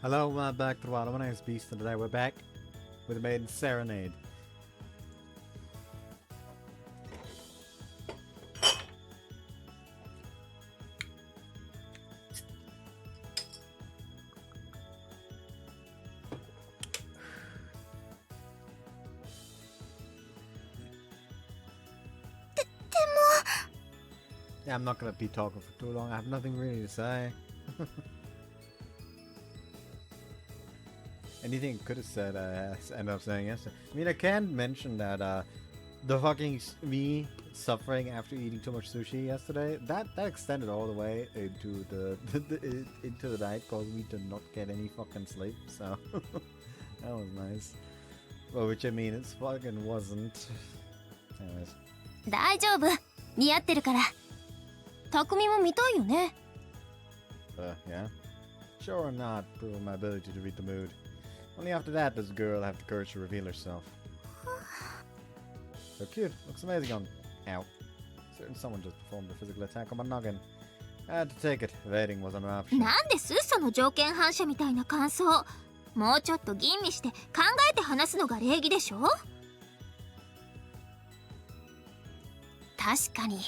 Hello, back to the wild. My name is Beast, and today we're back with Maiden Serenade. Yeah, I'm not gonna be talking for too long. I have nothing really to say. Anything I could have said, I ended up saying yes. I mean, I can mention that the fucking me suffering after eating too much sushi yesterday, that extended all the way into the night, caused me to not get any fucking sleep. So that was nice. Well, which I mean, it fucking wasn't. Anyways. 大丈夫。似合ってるから。匠も見たいよね。Yeah. Sure or not, proving my ability to read the mood. Only after that does the girl have the courage to reveal herself. So cute. Looks amazing on... Ow. Certain someone just performed a physical attack on my noggin. I had to take it. Evading wasn't an option. なんですその条件反射みたいな感想。もうちょっと吟味して考えて話すのが礼儀でしょ。確かに。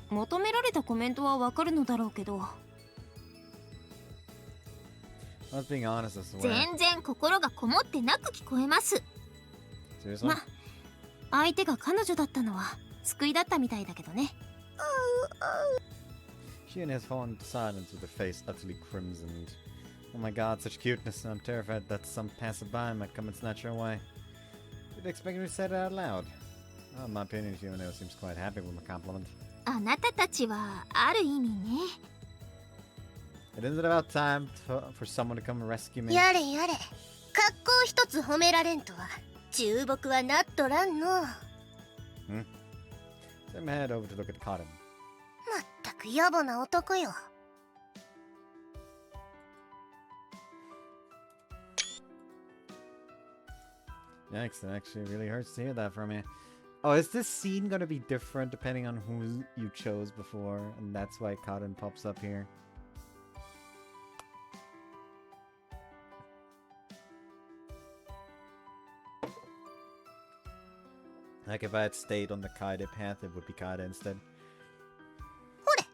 求められたコメントはわかるのだろうけど。being honest, I swear. 全然心がこもってなく聞こえます。Seriously? ま、相手が彼女だったのは救いだったみたいだけどね。She and his fallen into silence with her face utterly crimsoned. Oh my god, such cuteness, and I'm terrified that some passerby might come and snatch her away. Did you expect me to say it out loud? Well, in my opinion, she seems quite happy with my compliment. あなたたちはある意味ね。It isn't about time for someone to come and rescue me. やれやれ、格好一つ褒められんとは重木はなっとらんの。Hmm? Send my head over to look at Cotton. まったく野暮な男よ。Yikes, it actually really hurts to hear that from you. Oh, is this scene gonna be different depending on who you chose before, and that's why Cotton pops up here? Like if I had stayed on the Kaide path, it would be Kaide instead. ほれ。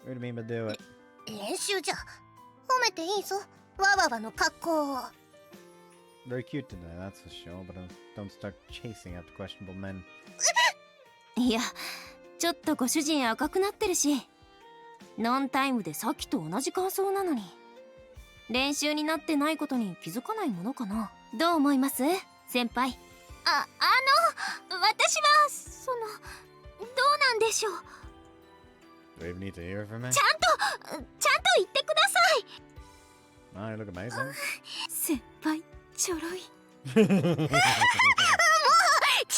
What do you mean by do it? 練習じゃ。褒めていいぞ。わわわの格好を。 Very cute today, that's for sure, but don't start chasing after questionable men. いや、ちょっとご主人赤くなってるし。ノンタイムでさっきと同じ感想なのに。練習になってないことに気づかないものかな。どう思います先輩。私は、どうなんでしょう。Do you even need to hear it from me? ちゃんと言ってください。Oh, you look amazing. 先輩、ちょろい。もう重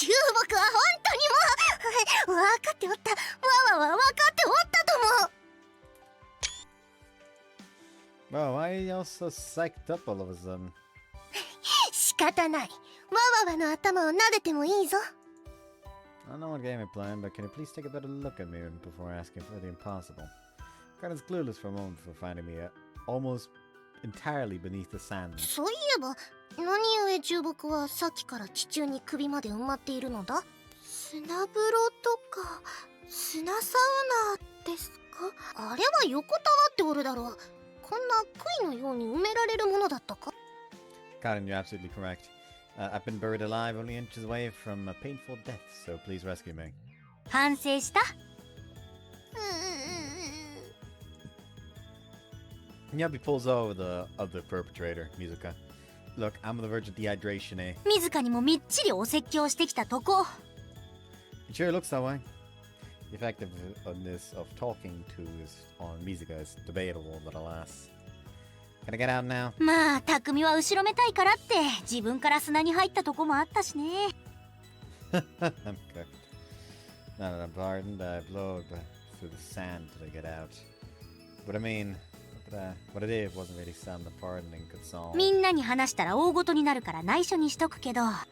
木は本当にもう分かっておった。わわわ分かっておったと思う。 Wow, why are you all so psyched up all of a sudden? 仕方ない。わわわの頭を撫でてもいいぞ。 I don't know what game you're playing, but can you please take a better look at me before asking for the impossible? Cotton's clueless for a moment before finding me almost entirely beneath the sand. そういえば、何故重木はさっきから地中に首まで埋まっているのだ？砂風呂とか砂サウナですか？あれは横たわっておるだろう。こんな杭のように埋められるものだったか？ Cotton, you're absolutely correct. I've been buried alive only inches away from a painful death, so please rescue me. 反省した？ Yabi pulls over the other perpetrator, Mizuka. Look, I'm on the verge of dehydration, eh? 自らにもみっちりお説教してきたとこ。 It sure looks that way. The effectiveness of talking to on Mizuka is debatable, but alas. Can I get out now? まあ、匠は後ろめたいからって自分から砂に入ったとこもあったしね。I'm cooked. Not that I'm pardoned, I blow through the sand till I get out. But I mean, what I did wasn't really something the pardoning could solve. みんなに話したら大ごとになるから内緒にしとくけど。By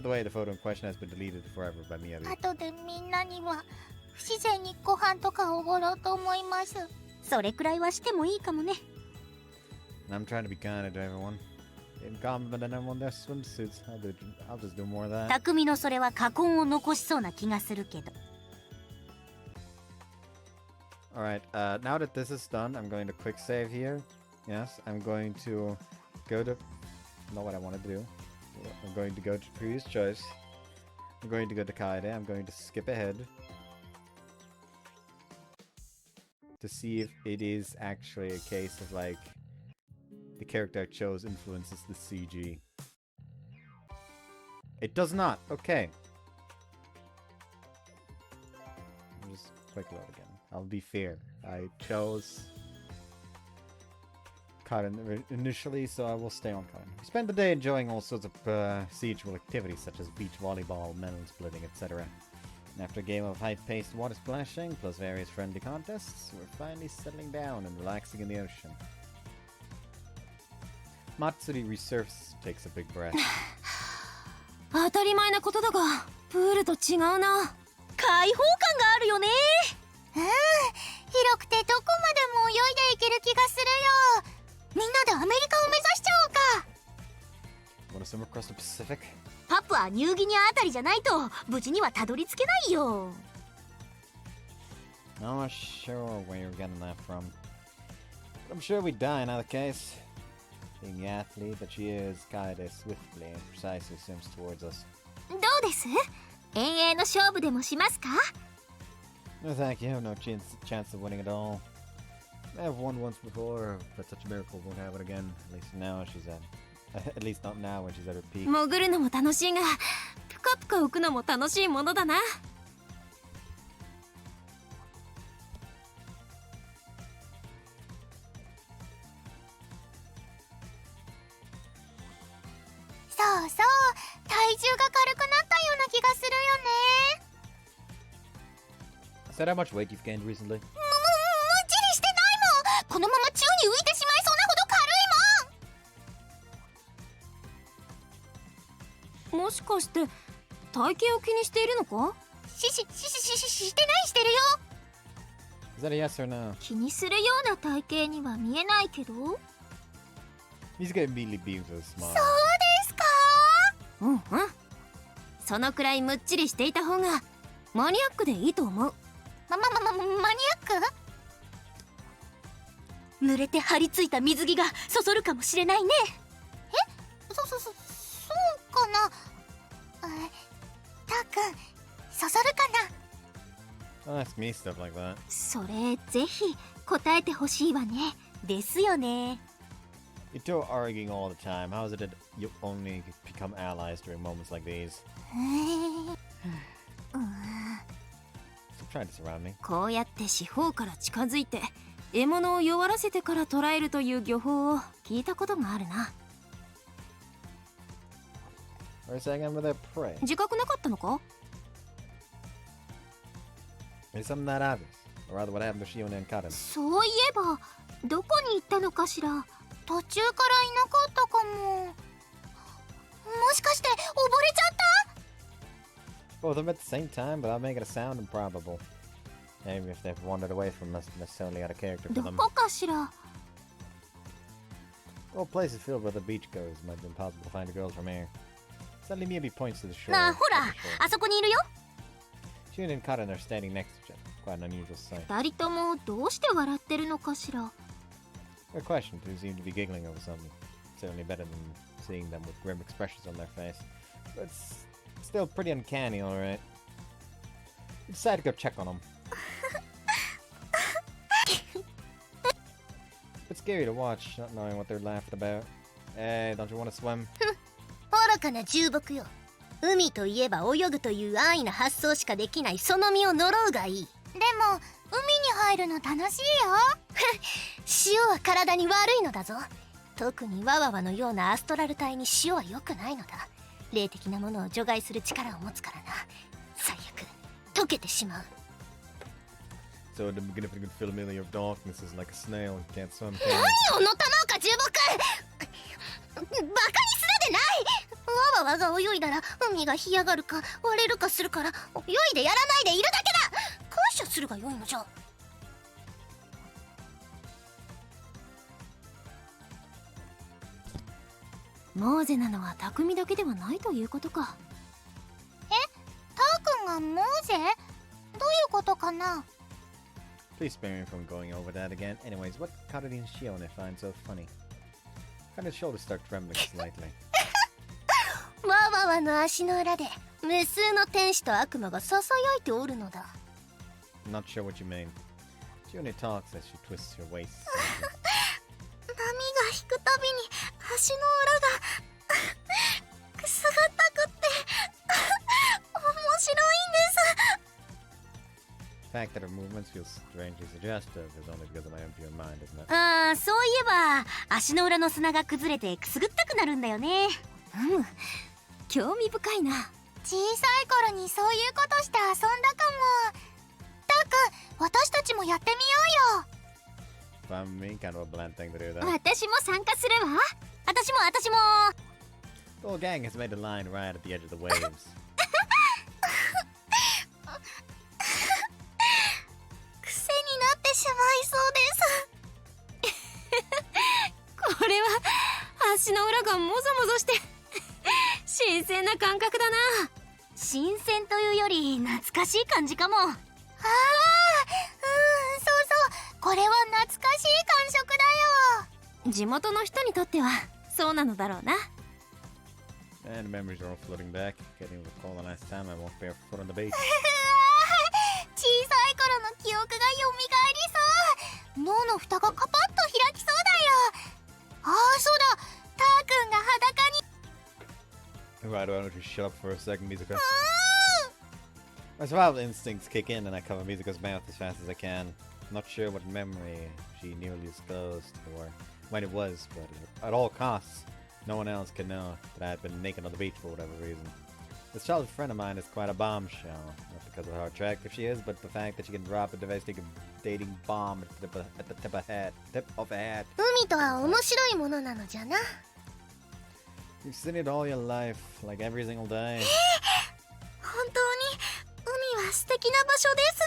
the way, the photo in question has been deleted forever by Miyabi. 後でみんなには不自然にご飯とかおごろうと思います。それくらいはしてもいいかもね。And I'm trying to be kind to everyone. In compliment on everyone their swimsuits. I'll just do more of that. 匠のそれは禍根を残しそうな気がするけど。Alright, now that this is done, I'm going to quick save here. Yes, I'm going to go to... Not what I wanted to do. I'm going to go to previous choice. I'm going to go to Kaede. I'm going to skip ahead. To see if it is actually a case of like... The character I chose influences the CG. It does not! Okay. I'll just quick load again. I'll be fair. I chose Karen initially, so I will stay on Karen. We spent the day enjoying all sorts of procedural activities such as beach volleyball, melon splitting, etc. And after a game of high-paced water splashing, plus various friendly contests, we're finally settling down and relaxing in the ocean. Matsuri resurfaces and takes a big breath. 当たり前なことだが、プールと違うな。開放感があるよね。広くてどこまでも泳いでいける気がするよ。みんなでアメリカを目指しちゃおうか。Want to swim across the Pacific? パプアニューギニアあたりじゃないと無事にはたどり着けないよ。I'm not sure where you're getting that from. But I'm sure we'd die in either case. Being the athlete that she is, Kaede swiftly and precisely swims towards us. どうです？遠泳の勝負でもしますか？ No thank you, no chance of winning at all. I have won once before, but such a miracle won't happen again. At least now she's at least not now when she's at her peak. 潜るのも楽しいが、ぷかぷか浮くのも楽しいものだな。そうそう、体重が軽くなったような気がするよね。Is that how much weight you've gained recently? むっちりしてないもん。このまま宙に浮いてしまいそうなほど軽いもん。もしかして体型を気にしているのか？してないしてるよ。Is that a yes or no? 気にするような体型には見えないけど。He's getting immediately beamed with a smile. そうですか？うんうん。そのくらいむっちりしていた方がマニアックでいいと思う。マニアック？濡れて張り付いた水着がそそるかもしれないね。そうかな。たっくん、そそるかな。Don't ask me stuff like that. それぜひ答えてほしいわね。ですよね。You two are arguing all the time. How is it that you only become allies during moments like these? Stop trying to surround me. こうやって四方から近づいて獲物を弱らせてから捕らえるという漁法を聞いたことがあるな。Or saying I'm with a prey. 自覚なかったのか？ Is something that obvious? Or rather, what happened to Shion and Karen? そういえばどこに行ったのかしら。途中からいなかったかも。もしかして溺れちゃった？ Both of them at the same time, but I'll make it a sound improbable. Maybe if they've wandered away from us, necessarily out of character for ど them. こかしら。 All places filled with the beach goers might be impossible to find the girls from here. Suddenly Miyabi points to the shore. なあほら、 of the shore. あそこにいるよ。 Shion and Karen are standing next to each other. Quite an unusual sight. 二人ともどうして笑ってるのかしら。 Good question. Two seem to be giggling over something. Certainly better than seeing them with grim expressions on their face. But it's still pretty uncanny, alright. We decided to go check on them. It's scary to watch, not knowing what they're laughing about. Hey, don't you want to swim? 愚かな重木よ。海といえば泳ぐという安易な発想しかできないその身を呪うがいい。でも海に入るの楽しいよ。塩は体に悪いのだぞ。特にワワワのようなアストラル体に塩は良くないのだ。霊的なものを除外する力を持つからな。最悪溶けてしまう。 So the significant familiar of darkness is like a snail and can't swim. 何をのたまうか重木。バカにするでない。ワワワが泳いだら海が干上がるか割れるかするから泳いでやらないでいるだけだ。感謝するがよいのじゃ。モーゼなのは匠だけではないということか。ターくんがモーゼ？どういうことかな？ Please spare me from going over that again. Anyways, what Kata did Shione find so funny? Kata's shoulders start trembling slightly. わわわの足の裏で無数の天使と悪魔が囁いておるのだ。 I'm not sure what you mean. Shione talks as she twists her waist. 波が引くたびに足の裏がくすぐったくって面白いんです。 The fact that her movements feel strangely suggestive is only because of my impure mind, isn't it? ああ、そういえば足の裏の砂が崩れてくすぐったくなるんだよね。興味深いな。小さい頃にそういうことして遊んだかも。ターくん、私たちもやってみようよ。 Found me kind of a bland thing to do, though. 私も参加するわ。私も。 The whole gang has made a line right at the edge of the waves. 癖になってしまいそうです。これは足の裏がもぞもぞして新鮮な感覚だな。新鮮というより懐かしい感じかも。そうそう。これは懐かしい感触だよ。地元の人にとってはそうなのだろうな。 And memories are all floating back. Can't even recall the last time I walked barefoot on the beach. 小さい頃の記憶がよみがえりそう。脳の蓋がカパッと開きそうだよ。ああ、そうだ。ターくんが裸に。 Why do I want to shut up for a second, Mizuka? My survival instincts kick in and I cover Mizuka's mouth as fast as I can. I'm not sure what memory she nearly disclosed or when it was, but at all costs, no one else can know that I had been naked on the beach for whatever reason. This childhood friend of mine is quite a bombshell, not because of how attractive she is, but the fact that she can drop a devastating bomb at the tip of a hat. 海とは面白いものなのじゃな。 You've seen it all your life, like every single day. 本当に海は素敵な場所です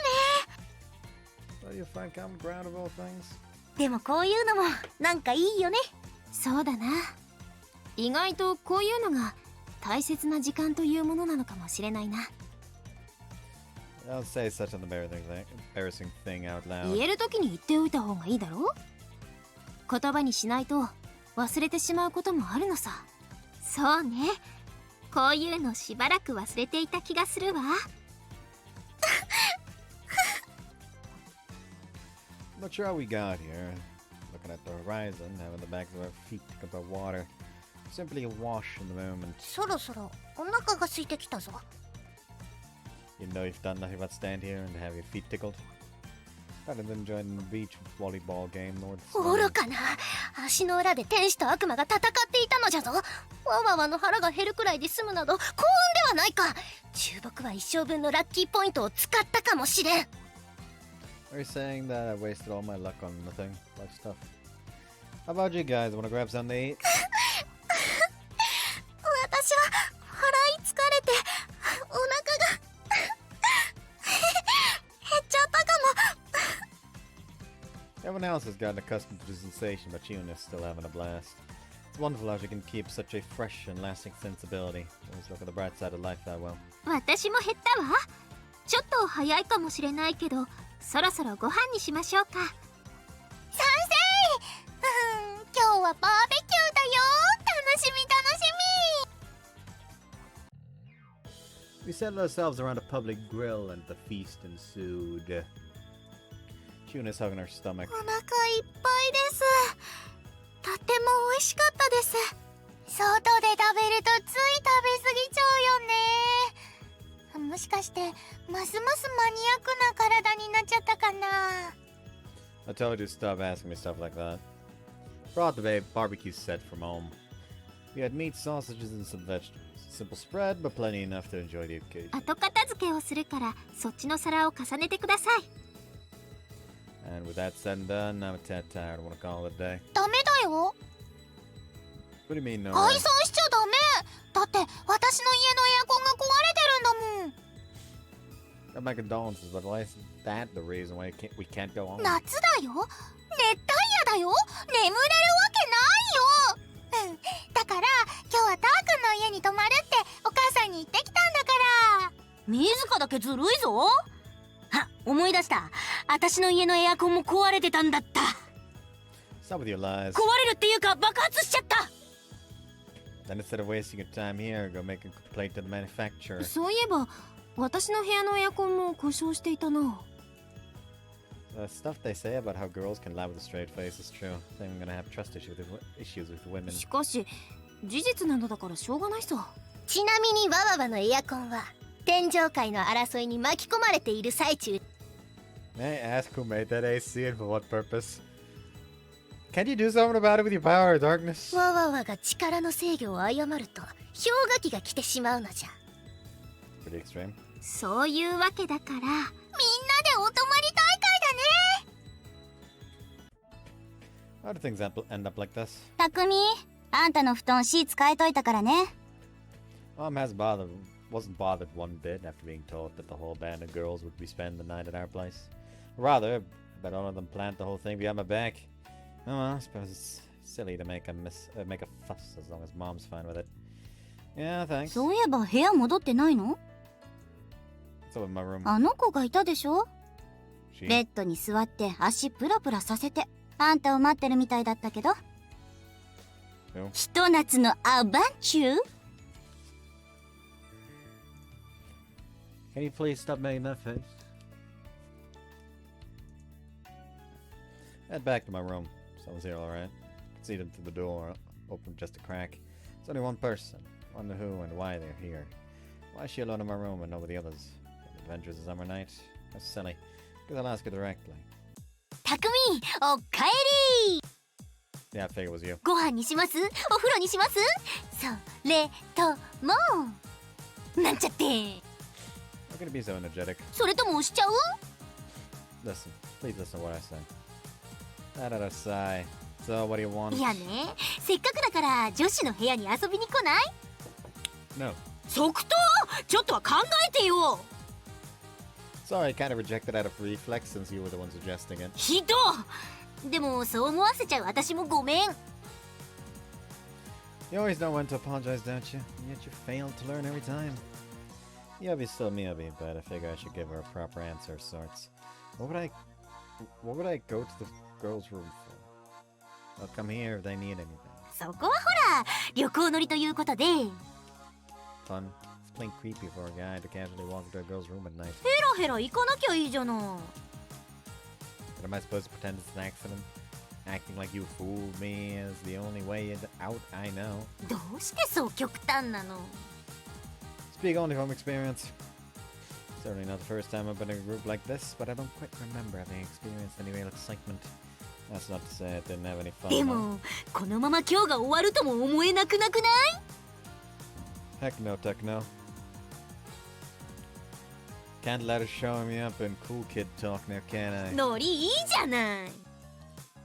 ね。 So you find common ground of all things? でもこういうのもなんかいいよね。そうだな。意外とこういうのが大切な時間というものなのかもしれないな。 I'll say such an embarrassing thing out loud. 言える時に言っておいた方がいいだろう。言葉にしないと忘れてしまうこともあるのさ。そうね。こういうのしばらく忘れていた気がするわ。Not sure how we got here. Looking at the horizon, having the backs of our feet ticked by water. Simply awash in the moment. そろそろお腹が空いてきたぞ。 You know you've done nothing but stand here and have your feet tickled. Rather than join the beach volleyball game, nor the 愚かな。足の裏で天使と悪魔が戦っていたのじゃぞ。わわわの腹が減るくらいで済むなど幸運ではないか。中僕は一生分のラッキーポイントを使ったかもしれん。 Are you saying that I wasted all my luck on nothing? Like stuff. How about you guys? Wanna grab something to eat? 私は腹い疲れてお腹が減っちゃったかも。 Everyone else has gotten accustomed to the sensation, but Yuna's still having a blast. It's wonderful how she can keep such a fresh and lasting sensibility. Always look at the bright side of life that well. 私も減ったわ。ちょっと早いかもしれないけど、そろそろご飯にしましょうか。賛成。今日はバーベキューだよ。楽しみ楽し We settled ourselves around a public grill and the feast ensued. Yuna's hugging her stomach. み。お腹いっぱいです。とっても美味しかったです。外で食べるとつい食べ過ぎちゃうよね。もしかしてますますマニアックな体になっちゃったかな。 I told you to stop asking me stuff like that. Brought the barbecue set from home. We had meat, sausages, and some vegetables. Simple spread, but plenty enough to enjoy the occasion. 後片付けをするからそっちの皿を重ねてください。 And with that said and done, I'm a tad tired. I want to call it a day. ダメだよ。 What do you mean, no? 解散しちゃダメ。だって私の家のエアコンが壊れてるんだもん。 Got my condolences, but why is that the reason why we can't go on? 夏だよ。熱帯夜だよ。眠れるわけないよ。だかられずるいぞ。あ、思い出した。私の家のエアコンも壊れてたんだった。 Stop with your lies. 壊れるっていうか爆発しちゃった。 Then instead of wasting your time here, go make a complaint to the manufacturer. そういえば私の部屋のエアコンも故障していたな。 The stuff they say about how girls can lie with a straight face is true. I think I'm gonna have trust issues with women. しかし事実なのだからしょうがないさ。ちなみにワワワのエアコンは天上界の争いに巻き込まれている最中。 May I ask who made that AC and for what purpose? Can you do something about it with your power of darkness? ワワワが力の制御を誤ると氷河期が来てしまうのじゃ。 Pretty extreme. そういうわけだから、みんなでお泊まり大会だね。 How do things end up like this? たくみ、あんたの布団シーツ変えといたからね。 Mom wasn't bothered one bit after being told that the whole band of girls would be spending the night at our place. Rather, I bet all of them planned the whole thing behind my back. Oh well, I suppose it's silly to make a fuss as long as Mom's fine with it. Yeah, thanks. そういえば部屋戻ってないの？ What's up with my room? あの子がいたでしょ？ She? ベッドに座って足プラプラさせてあんたを待ってるみたいだったけど。 Who? ひと夏のアバンチュー。 Can you please stop making that face? Head back to my room. Someone's here, alright. Can see them through the door, open just a crack. It's only one person. Wonder who and why they're here. Why is she alone in my room and nobody others? Adventures a summer night? That's silly. Guess I'll ask her directly. たくみ、おかえり。 Yeah, I figured it was you. ご飯にします？お風呂にします？それともなんちゃって。 How can it be so energetic? それとも押しちゃう？ Listen, please listen to what I say. That at a sigh. So, what do you want? いやね、せっかくだから女子の部屋に遊びに来ない？ No. 即答！ちょっとは考えてよ。 Sorry, I kind of rejected out of reflex since you were the one suggesting it. ひどい。でもそう思わせちゃう私もごめん。 You always know when to apologize, don't you? And yet you fail to learn every time. Miyabi's still Miyabi, but I figure I should give her a proper answer of sorts. What would I go to the girls' room for? They'll come here if they need anything. そこはほら旅行乗りということで。 Fun. It's plain creepy for a guy to casually walk into a girl's room at night. ヘラヘラ行かなきゃいいじゃない。 But am I supposed to pretend it's an accident? Acting like you fooled me is the only way out I know. どうしてそう極端なの？ Speak only from experience. Certainly not the first time I've been in a group like this, but I don't quite remember having experienced any real excitement. That's not to say I didn't have any fun. でもこのまま今日が終わるとも思えなくなくない？ Heck no, Techno. Can't let her show me up in cool kid talk now, can I? ノリいいじゃない。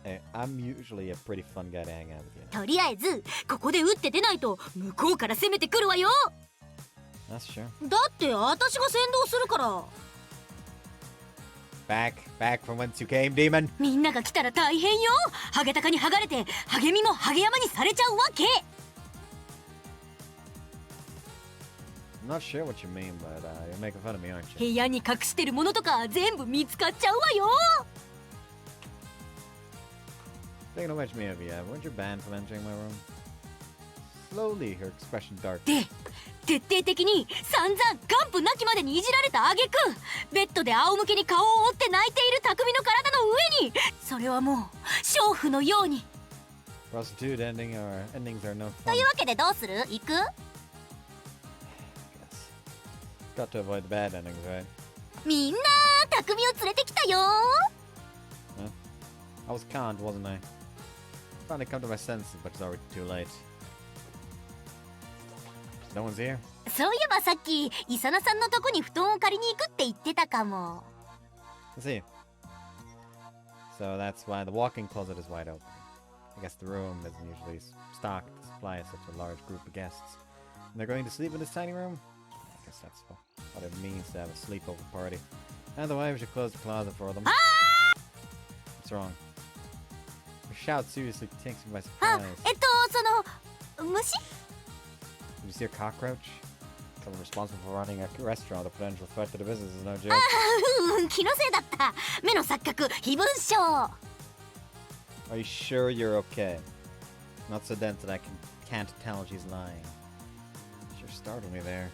Hey, I'm usually a pretty fun guy to hang out with you. とりあえずここで打って出ないと向こうから攻めてくるわよ。 That's true. だって私が先導するから。 Back from whence you came, demon. みんなが来たら大変よ。ハゲタカに剥がれて励みもハゲ山にされちゃうわけ。 I'm not sure what you mean, but you're making fun of me, aren't 部 you? 屋に隠してるものとか全部見つかっちゃうわよ。 Speaking of which, Miyabi, weren't you banned from entering my room? Slowly, her expression darkened. で徹底的に散々完膚なきまでにいじられた挙句ベッドで仰向けに顔を覆って泣いている匠の体の上にそれはもう娼婦のように。 Prostitute endings are no と fun. いうわけでどうする？行く？ Got to avoid the bad endings, right? みんな匠を連れてきたよ。 I was conned, wasn't I? Finally come to my senses, but it's already too late. No one's here. そういえばさっきイサナさんのとこに布団を借りに行くって言ってたかも。 Let's see. So that's why the walk-in closet is wide open. I guess the room isn't usually stocked to supply such a large group of guests. And they're going to sleep in this tiny room? I guess that's what it means to have a sleepover party. Either way, we should close the closet for them. What's wrong? Her shout seriously takes me by あ、surprise. その虫？ Did you see a cockroach? Someone responsible for running a restaurant, a potential threat to the business is no joke. 気のせいだった。目の錯覚、非分症。 Are you sure you're okay? Not so dense that I can't tell she's lying. Sure startled me there.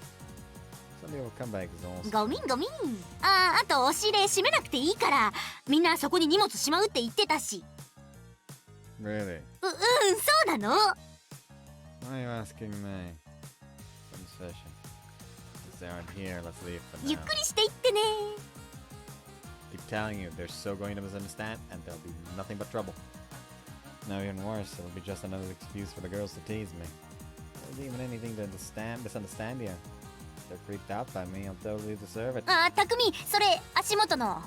Somebody will come back is almost. ごみんごみん。あと押し入れ閉めなくていいから、みんなそこに荷物しまうって言ってたし。 Really? そうなの。 Why are you asking me? Some session. Since they aren't here, let's leave for ゆっ now. くりしていってね。 Keep telling you, they're so going to misunderstand, and there'll be nothing but trouble. No, even worse, it'll be just another excuse for the girls to tease me. There's even anything to misunderstand here. They're creeped out by me, I'll totally deserve it. たくみ、それ足元の。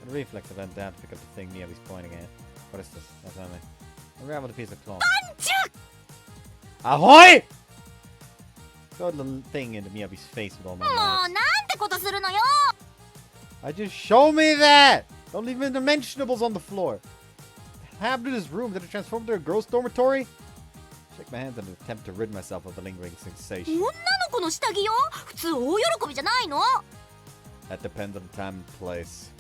A reflex of that doubt to pick up the thing Miyabi's pointing at. What is this? That's on me. Unraveled a piece of cloth. Ahoy! Throw the little thing into Miyabi's face with all my もう might. なんてことするのよ。 I just show me that! Don't leave the mentionables on the floor. What happened to this room? Did it transform into a girl's dormitory? Shake my hands in an attempt to rid myself of the lingering sensation. 女の子の下着よ。普通大喜びじゃないの。 That depends on the time and place.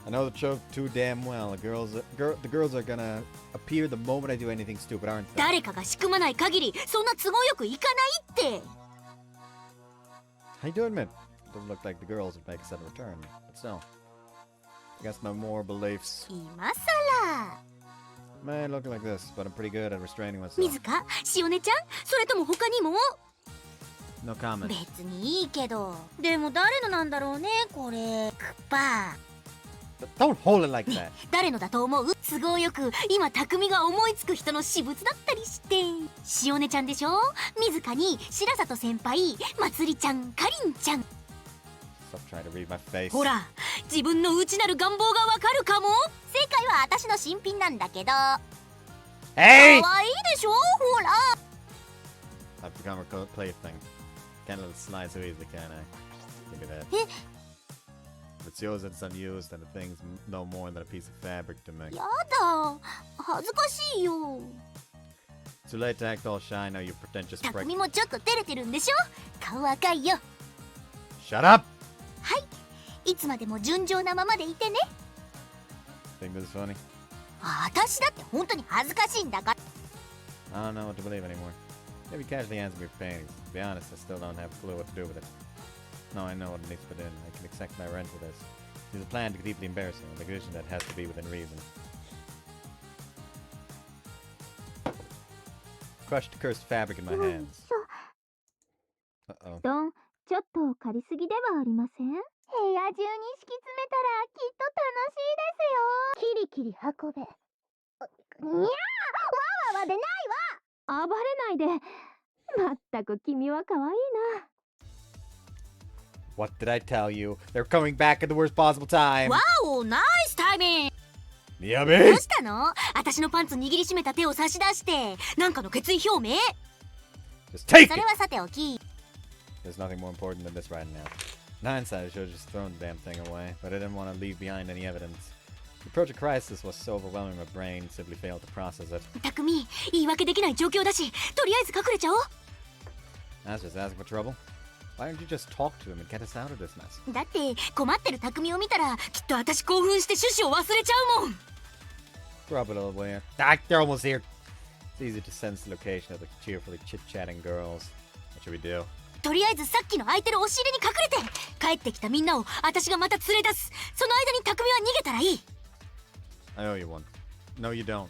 I know the trope too damn well. The girls are gonna appear the moment I do anything stupid, aren't they? 誰かが仕組まない限り、そんな都合よくいかないって。 I do admit, it doesn't look like the girls would make a sudden return. But still, against my moral beliefs. 今さら。 May look like this, but I'm pretty good at restraining myself. 水か、しおねちゃん、それとも他にも。 No comment. 別にいいけど。でも誰のなんだろうね、これ。クッパ。 Don't hold it like that. 誰のだと思う？都合よく今匠が思いつく人の私物だったりして。しおねちゃんでしょ。水香に白里先輩、まつりちゃん、かりんちゃん。 Stop trying to read my face. ほら、自分の内なる願望がわかるかも。正解は私の新品なんだけど。 Hey! 可愛いでしょ、ほら。 I've become a plaything. Can't let it slide so easily, can I? Look at that. え、 If it's yours and it's unused, then the thing's no more than a piece of fabric to me. やだ。恥ずかしいよ。 Too late to act all shy, now you pretentious prick. 匠もちょっと照れてるんでしょ。顔赤いよ。 Shut up! はい。いつまでも純情なままでいてね。 Think this is funny? 私だって本当に恥ずかしいんだから。 I don't know what to believe anymore. Maybe casually answer me for paintings. To be honest, I still don't have a clue what to do with it. No, I know what it needs to put in. I can accept my rent for this. It's a plan to deeply embarrassing, and the condition that has to be within reason. Crushed cursed fabric in my hands. Uh-oh. ドン、ちょっと借りすぎではありません？部屋中に敷き詰めたらきっと楽しいですよ。キリキリ運べ。にゃー、わわわでないわ。暴れないで。まったく君は可愛いな。 What did I tell you? They're coming back at the worst possible time. わお、ナイスタイミング。ど Miyabi! うしたの？私のパンツ握りしめた手を差し出してなんかの決意表明。 Just take それ it! はさておき。 There's nothing more important than this right now. In hindsight, I should have just thrown the damn thing away, but I didn't want to leave behind any evidence. The approach of crisis was so overwhelming my brain simply failed to process it. 匠、言い訳できない状況だし、とりあえず隠れちゃおう。 I was just asking for trouble. Why don't you just talk to him and get us out of this mess? だって困ってる匠を見たらきっと私興奮して趣旨を忘れちゃうもん。 Drop it all the way. Ah, they're almost here. It's easy to sense the location of the cheerfully chit-chatting girls. What should we do? とりあえずさっきの空いてる押し入れに隠れて、帰ってきたみんなを私がまた連れ出す。その間に匠は逃げたらいい。 I owe you one. No, you don't.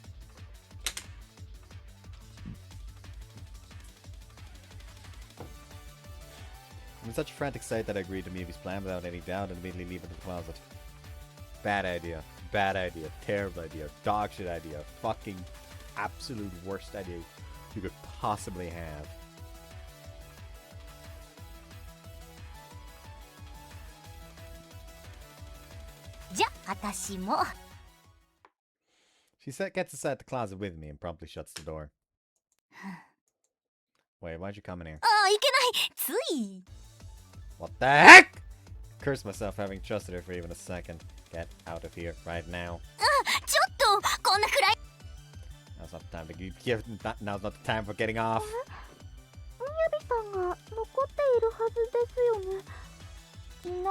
I'm in such a frantic state that I agreed to Miyabi's plan without any doubt and immediately leave it in the closet. Bad idea. Bad idea. Terrible idea. Dog shit idea. Fucking absolute worst idea you could possibly have. She gets inside the closet with me and promptly shuts the door. Wait, why'd you come in here? ああ、いけない。つい。 What the heck? Curse myself having trusted her for even a second. Get out of here right now. ちょっとこんなくらい。 Now's not the time to now's not the time for getting off. みやびさんがいるはずですよね。いないみ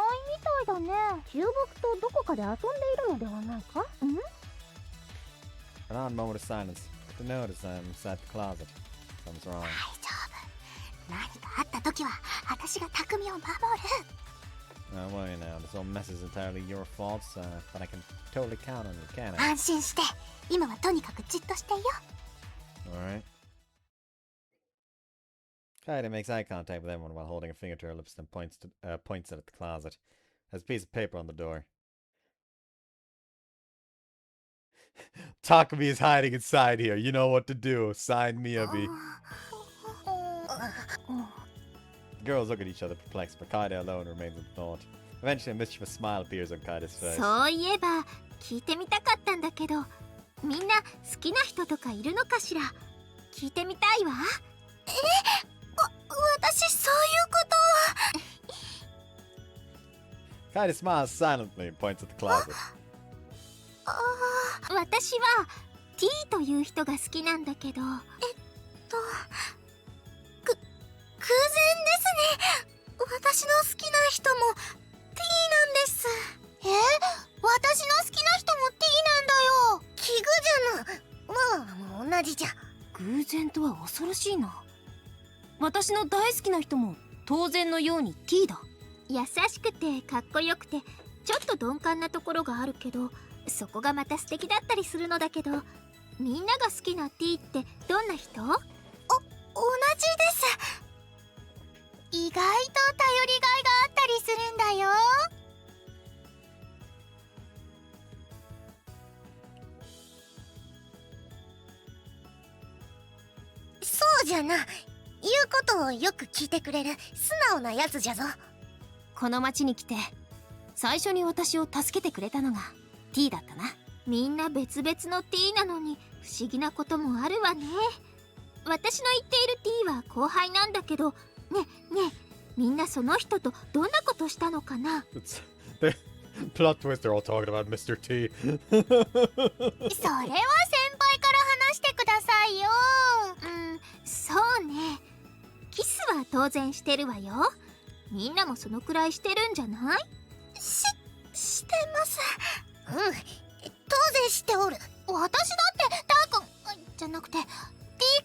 たいだね。中木とどこかで遊んでいるのではないか？ん？ An odd moment of silence. To notice I'm inside the closet. Something's wrong. 大丈夫。何かあった時は私が匠を守る。Don't worry now. This whole mess is entirely your fault, but I can totally count on you, can't I? 安心して。今はとにかくじっとしていよ。 Alright. Kaede makes eye contact with everyone while holding a finger to her lips, then points it at the closet. Has a piece of paper on the door. Takumi is hiding inside here. You know what to do. Sign Miyabi. The girls look at each other perplexed, but Kaede alone remains in thought. Eventually, a mischievous smile appears on Kaede's face. そういえば聞いてみたかったんだけど、みんな好きな人とかいるのかしら。聞いてみたいわ。私そういうことは。Kaede smiles silently and points at the closet. 私は T という人が好きなんだけど、偶然ですね。私の好きな人も T なんです。私の好きな人も T なんだよ。奇遇じゃな。まあ同じじゃ。偶然とは恐ろしいな。私の大好きな人も当然のように T だ。優しくてかっこよくてちょっと鈍感なところがあるけど、そこがまた素敵だったりするのだけど、みんなが好きな T ってどんな人？同じです。意外と頼りがいがあったりするんだよ。そうじゃな。言うことをよく聞いてくれる素直なやつじゃぞ。この町に来て最初に私を助けてくれたのが T だったな。みんな別々の T なのに不思議なこともあるわね。私の言っている T は後輩なんだけど、ねみんなその人とどんなことしたのかな。 Plot twist, they're all talking about Mr. T. それは先輩から話してくださいよ。そうね。キスは当然してるわよ。みんなもそのくらいしてるんじゃない？してます。当然しておる。私だってターくんじゃなくて T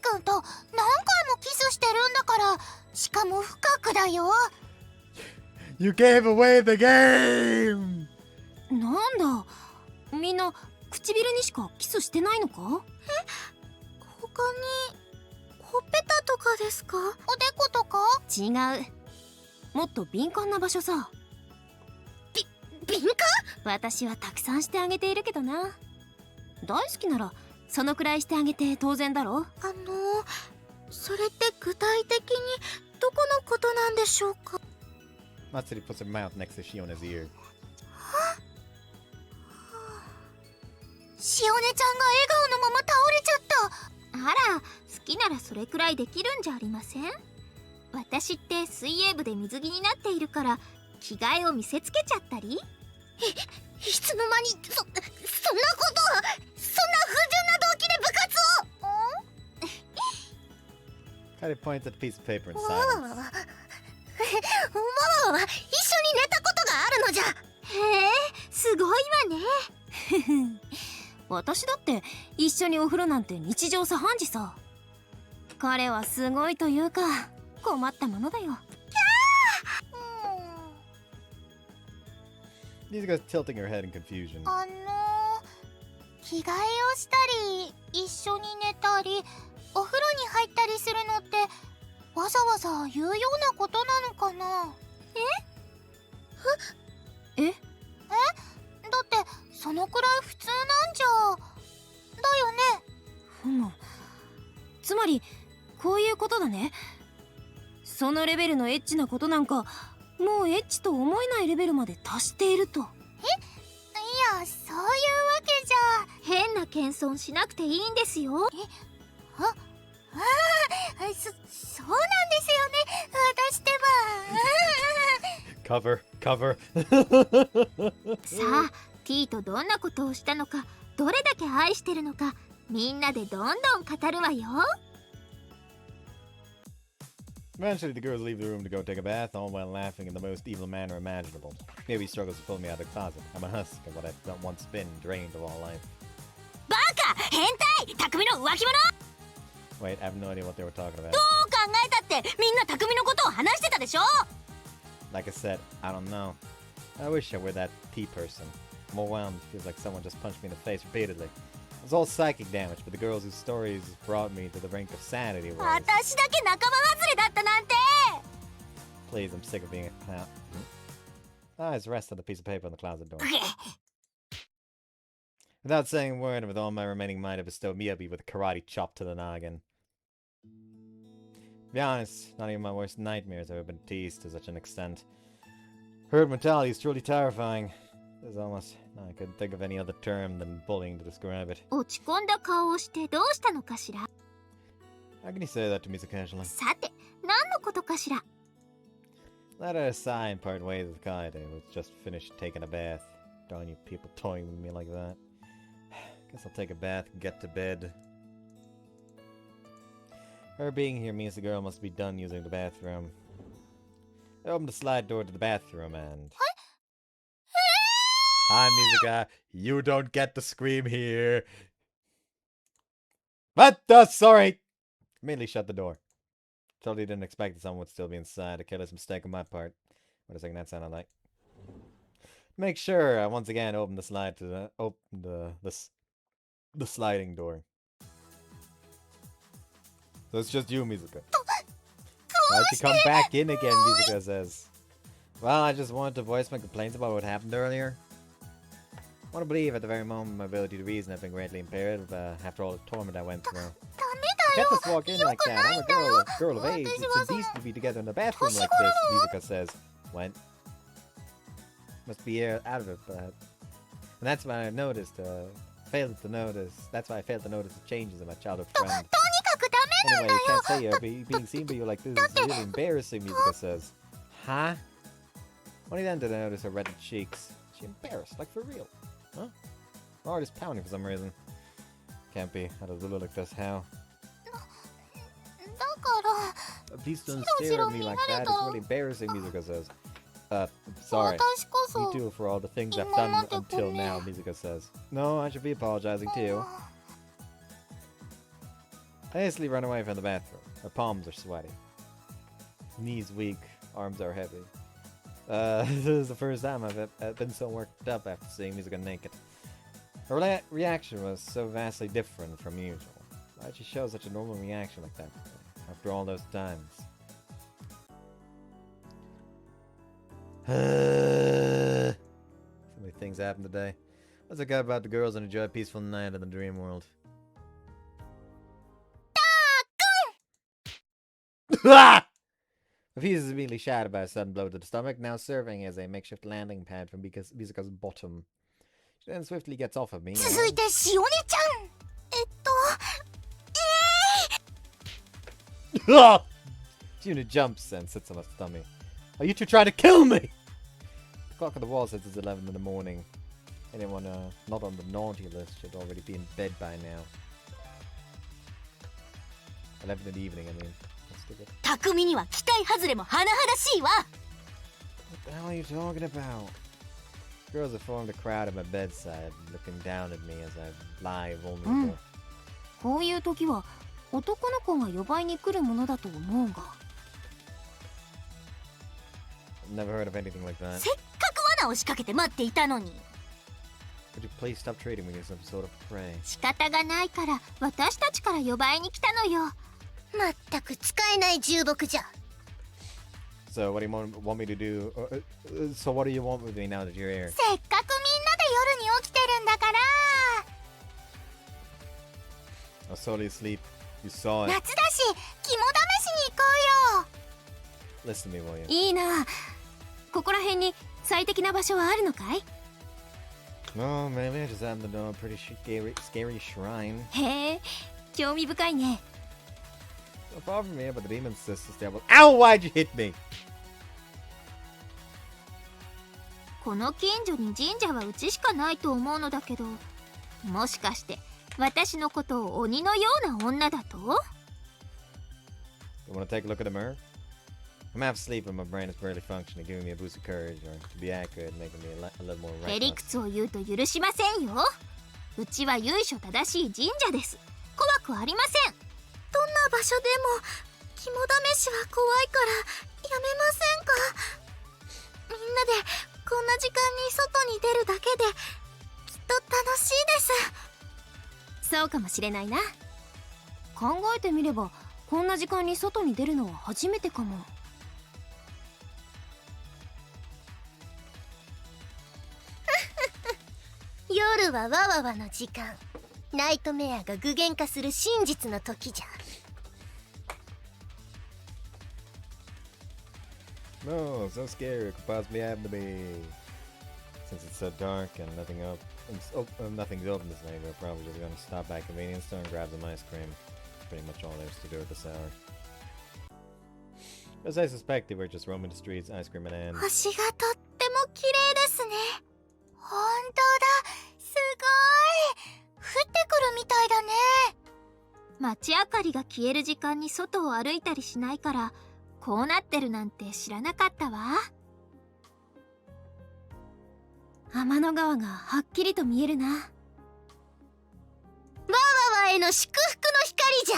くんと何回もキスしてるんだから、しかも深くだよ。You gave away the game! なんだ、みんな唇にしかキスしてないのか？他にほっぺたとかですか？おでことか？違う、もっと敏感な場所さ。敏感？私はたくさんしてあげているけどな。大好きならそのくらいしてあげて当然だろ。それって具体的にどこのことなんでしょうか？ Matsuri puts her mouth next to Shione's ear. しおねちゃんが笑顔のまま倒れちゃった。あら、好きならそれくらいできるんじゃありません？私って水泳部で水着になっているから着替えを見せつけちゃったり？いつの間にそんなこと、そんな不純な動機で部活を。Kaede points at a piece of paper in わ silence. わわわ一緒に寝たことがあるのじゃ。へえ、すごいわね。私だって一緒にお風呂なんて日常茶飯事さ。彼はすごいというか困ったものだよ。Nizuka's tilting her head in confusion. 着替えをしたり一緒に寝たりお風呂に入ったりするのってわざわざ言うようなことなのかな？え？だってそのくらい普通なんじゃ。だよね。ふむ。つまりこういうことだね。そのレベルのエッチなことなんかもうエッチと思えないレベルまで達していると。いや、そういうわけじゃ。変な謙遜しなくていいんですよ。そうなんですよね。私ってば。Cover. さあ T とどんなことをしたのか、どれだけ愛してるのか、みんなでどんどん語るわよ。Eventually, the girls leave the room to go take a bath, all while laughing in the most evil manner imaginable. Maybe he struggles to pull me out of the closet. I'm a husk of what I've once been, drained of all life. バカ変態匠の浮気者 Wait, I have no idea what they were talking about. どう考えたってみんな匠のことを話してたでしょ Like I said, I don't know. I wish I were that T person. I'm overwhelmed. Feels like someone just punched me in the face repeatedly. It was all psychic damage, but the girls whose stories brought me to the brink of sanity were... 私だけ仲間外れだったなんて Please, I'm sick of being a clown. Eyes rest on the piece of paper on the closet door. Without saying a word, and with all my remaining might, I bestowed Miyabi with a karate chop to the noggin. To be honest, not even my worst nightmares have ever been teased to such an extent. Herd mentality is truly terrifying. There's almost... I couldn't think of any other term than bullying to describe it. 落ち込んだ顔をしてどうしたのかしら How can you say that to me so casually? さて、何のことかしら Let her sigh and part ways with Kaede, who's just finished taking a bath. Darn you people toying with me like that. Guess I'll take a bath and get to bed. Her being here means the girl must be done using the bathroom. I opened the slide door to the bathroom and... Hi, Mizuka. You don't get to scream here. What the? Sorry. Immediately shut the door. Totally didn't expect that someone would still be inside. A careless mistake on my part. What a second that sounded like. Make sure I once again open the slide to the sliding door. So it's just you, Mizuka. Why'd you come back in again? Mizuka says. Well, I just wanted to voice my complaints about what happened earlier. I want to believe at the very moment my ability to reason has been greatly impaired after all the torment I went through. You can't just walk in like that. I'm a girl of age. It's indecent to be together in the bathroom like this, Mizuka says. When? Must be out of it, but... And that's why I noticed, failed to notice. That's why I failed to notice the changes in my childhood friend. Anyway, you can't say you're being seen by you like this is really embarrassing, Mizuka says. Huh? Only then did I notice her reddened cheeks. She embarrassed, like for real. Huh? My heart is pounding for some reason. Can't be. Out of the blue like this, how? だから Please don't stare at me like that. It's really embarrassing, Mizuka says. Sorry. 私こ Me そ too for all the things I've done until now, Mizuka says. No, I should be apologizing too. I hastily run away from the bathroom. Her palms are sweaty. Knees weak. Arms are heavy. This is the first time I've been so worked up after seeing Mizuka naked. Her reaction was so vastly different from usual. Why'd she show such a normal reaction like that after all those times? So many things happened today. Let's forget about the girls and enjoy a peaceful night in the dream world. The fuse is immediately shattered by a sudden blow to the stomach, now serving as a makeshift landing pad from Mizuka's bottom. She then swiftly gets off of me. 続いてしおねちゃんJuna jumps and sits on her stomach. Are you two trying to kill me? The clock on the wall says it's 11 in the morning. Anyone not on the naughty list should already be in bed by now. 11 in the evening, I mean. That's stupid. 匠には期待外れも甚だしいわ What the hell are you talking about? Girls have formed a crowd at my bedside, looking down at me as I lie vulnerable. こういう時は男の子が呼ばいに来るものだと思うが I've never heard of anything like that. せっかく罠を仕掛けて待っていたのに Could you please stop treating me as some sort of prey? 仕方がないから私たちから呼ばいに来たのよまったく使えない重木じゃ So what do you want me to do? So what do you want with me now that you're here? せっかくみんなで夜に起きてるんだから I was totally asleep. You saw it. 夏だし肝試しに行こうよ Listen to me, will you? いいなここら辺に最適な場所はあるのかい No, maybe I just happen to know a pretty scary shrine. へえ興味深いね So far from here, but the demon sisters devil. Ow! Why'd you hit me? この近所に神社はうちしかないと思うのだけどもしかして私のことを鬼のような女だと You want to take a look at the mirror? I'm half asleep and my brain is barely functioning, giving me a boost of courage, or to be accurate, making me a little more へり reckless. くつを言うと許しませんよ。うちは由緒正しい神社です。怖くありません。どんな場所でも肝試しは怖いからやめませんか。みんなでこんな時間に外に出るだけできっと楽しいです。そうかもしれないな。考えてみればこんな時間に外に出るのは初めてかも。夜はわわわの時間。ナイトメアが具現化する真実の時じゃ。No, so scary. It could possibly happen to me. Since it's so dark and nothing's open this night, we're probably just gonna stop by convenience store and grab some ice cream. That's pretty much all there's to do at this hour. As I suspected, we're just roaming the streets, ice cream in hand. 星がとっても綺麗ですね。ほんとだ、すごい。降ってくるみたいだね。街明かりが消える時間に外を歩いたりしないからこうなってるなんて知らなかったわ。天の川がはっきりと見えるな。わわわへの祝福の光じゃ。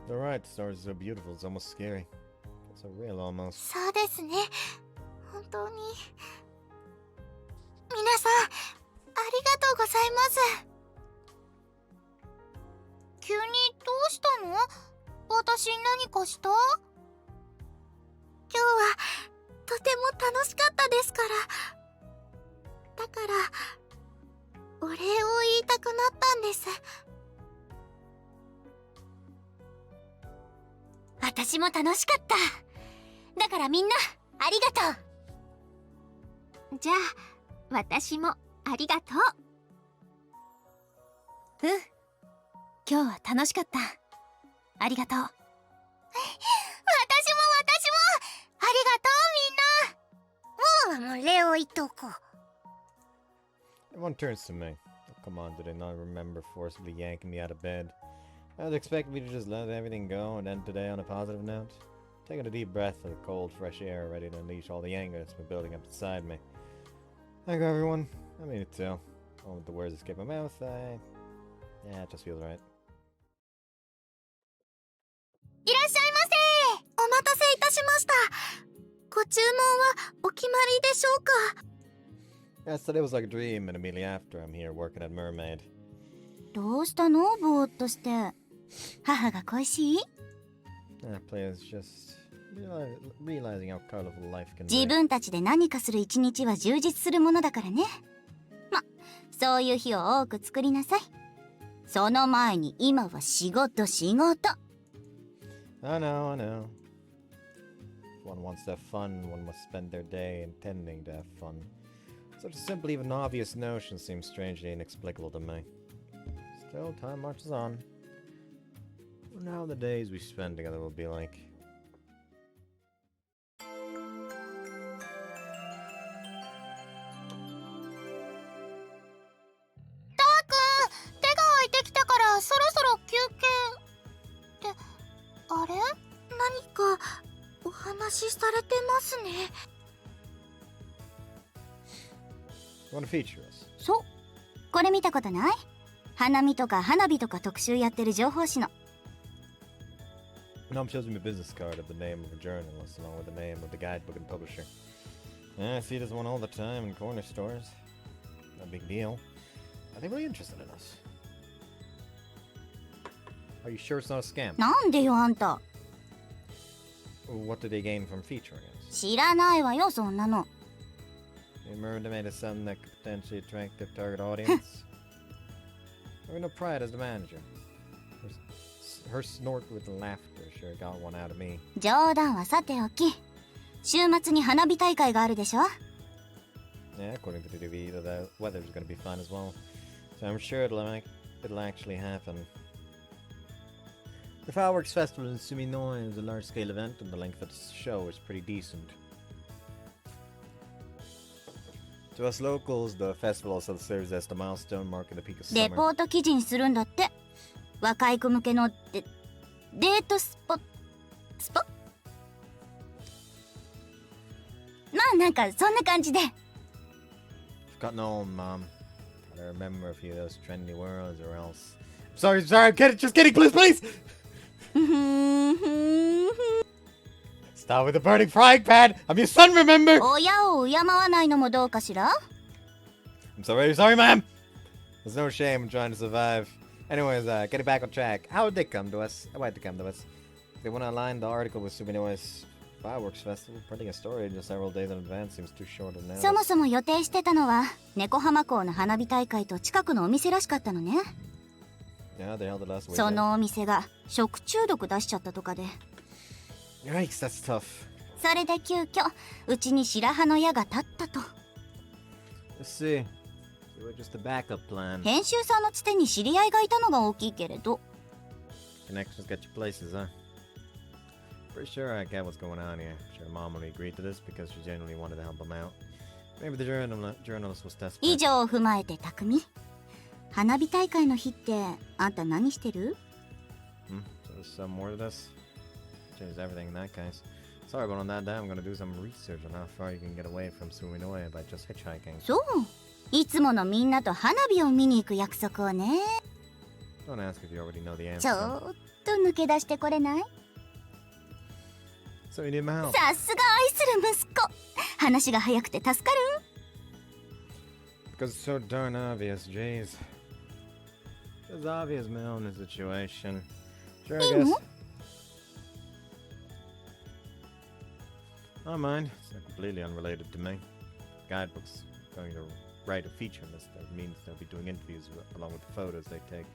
You're right, the stars are so beautiful, it's almost scary. It's so real almost. そうですね。本当に。皆さん、ありがとうございます。急にどうしたの？私何かした？今日はとても楽しかったですから。だから、お礼を言いたくなったんです。私も楽しかった。だからみんなありがとう。じゃあ私もありがとう。うん、今日は楽しかった。ありがとう。私もありがとうみんな。もう礼を言っておこう。 Everyone turns to me. Oh, come on, do they not remember forcibly yanking me out of bed? I was expecting me to just let everything go and end today on a positive note. Taking a deep breath of cold, fresh air, ready to unleash all the anger that's been building up inside me. Thank you, everyone. I mean it too. All with the words escape my mouth, yeah, it just feels right. いらっしゃいませ。お待たせいたしました。ご注文はお決まりでしょうか？ Yes, today was like a dream, and immediately after, I'm here working at Mermaid. どうしたの？ぼーっとして。母が恋しい？ Players just realizing how colorful life can be. 自分たちで何かする一日は充実するものだからね。ま、そういう日を多く作りなさい。その前に今は仕事。I know. If one wants to have fun, one must spend their day intending to have fun. Such a simple, even obvious notion seems strangely inexplicable to me. Still, time marches on. I wonder how the days we spend together will be like. たーくん、手が空いてきたからそろそろ休憩。って、あれ？何かお話しされてますね。You want to feature us? そう。これ見たことない？花見とか花火とか特集やってる情報誌の。Mom shows me a business card of the name of a journalist along with the name of the guidebook and publisher. Yeah, I see this one all the time in corner stores. No big deal. Are they really interested in us? Are you sure it's not a scam? なんでよあんた。What do they gain from featuring us? 知らないわよそんなの。You made us something that could potentially attract their target audience? I have no pride as the manager. Her snort with laughter sure got one out of me. 冗談はさておき。週末に花火大会があるでしょ？ Yeah, according to the TV, the weather's gonna be fun as well. So I'm sure it'll actually happen. The Fireworks Festival in Suminoe is a large-scale event, and the length of the show is pretty decent. To us locals, the festival also serves as the milestone marking the peak of レ summer. ポート記事にするんだって。若い子向けのデートスポッスポまあなんかそんな感じで。 I've gotten old, Mom. Gotta remember a few of those trendy words or else. Sorry, I'm kidding. Just kidding, please! Stop with the burning frying pan! I'm your son, remember? 親を敬わないのもどうかしら。 I'm sorry, ma'am! There's no shame in trying to survive. Anyways, getting back on track. How did they come to us? Why did they come to us? They went online, the article was Suminue's Fireworks Festival. Printing a story just several days in advance seems too short of notice. そもそも予定してたのは猫浜港の花火大会と近くのお店らしかったのね。 Yeah, they held it last week. そのお店が食中毒出しちゃったとかで。 Yikes, that's tough. それで急遽うちに白羽の矢が立ったと。 Let's see. So we're just a backup plan. 編集さんのつてに知り合いがいたのが大きいけれど。 Connections get you places, huh? Pretty sure I get what's going on here. Sure, Mom only agreed to this because she genuinely wanted to help him out. Maybe the journalist was desperate. 以上を踏まえて匠、花火大会の日ってあんた何してる？ So there's some more to this. Changes everything in that case. Sorry, but on that day, I'm gonna do some research on how far you can get away from Suminoi by just hitchhiking. そう、いつものみんなと花火を見に行く約束をね。 Don't ask if you already know the ちょ answer. っと抜け出してこれない？ So you need my help. さすが愛する息子。話が早くて助かる？ Because it's so darn obvious, jeez. It's obvious my own situation. Sure, I guess. I don't mind. It's not completely unrelated to me. Guidebook's going to write a feature list. That means they'll be doing interviews along with the photos they take.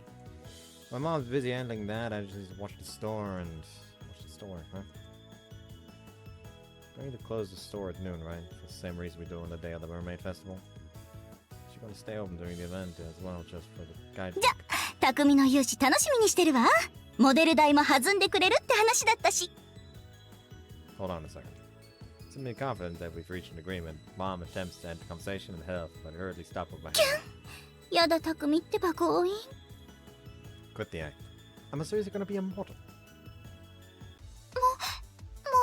My mom's busy handling that. I just need to watch the store and... Watch the store, huh? I need to close the store at noon, right? For the same reason we do on the day of the Mermaid Festival. She's gonna stay open during the event as well, just for the guidebook. 匠の勇姿楽しみにしてるわ。モデル代も弾んでくれるって話だったし。 Hold on a second. I'm semi confident that we've reached an agreement. Mom attempts to end the conversation with health, but hurriedly stop with my hand. やだ匠ってば強引。 Quit the act. I'm seriously gonna be a model. モ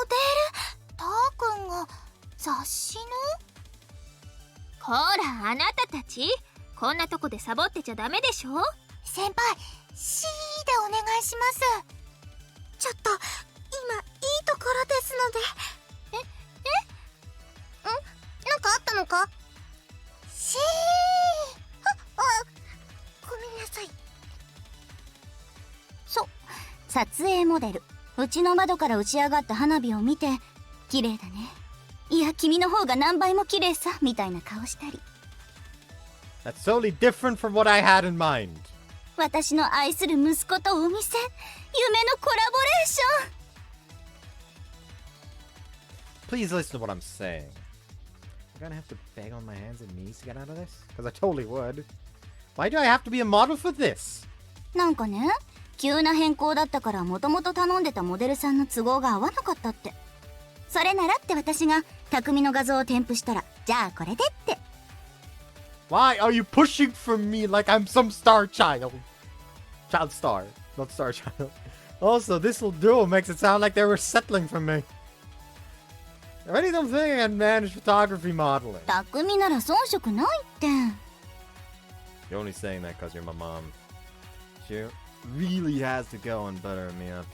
デルたーくんが雑誌の？こらあなたたち、こんなとこでサボってちゃダメでしょ。先輩 C でお願いします。ちょっと今いいところですので。なんかあったのか？ C ごめんなさい。そう、撮影モデル。うちの窓から打ち上がった花火を見て綺麗だね、いや君の方が何倍も綺麗さみたいな顔したり。 That's totally different from what I had in mind. 私の愛する息子とお店、夢のコラボレーション。 Please listen to what I'm saying. You're gonna have to beg on my hands and knees to get out of this? Because I totally would. Why do I have to be a model for this? なんかね、急な変更だったからもともと頼んでたモデルさんの都合が合わなかったって。それならって私が匠の画像を添付したら、じゃあこれでって。 Why are you pushing for me like I'm some star child? Child star, not star child. Also, this little duo makes it sound like they were settling for me. I really don't think I can manage photography modeling. 匠なら遜色ないって。 You're only saying that because you're my mom. She really has to go and butter me up.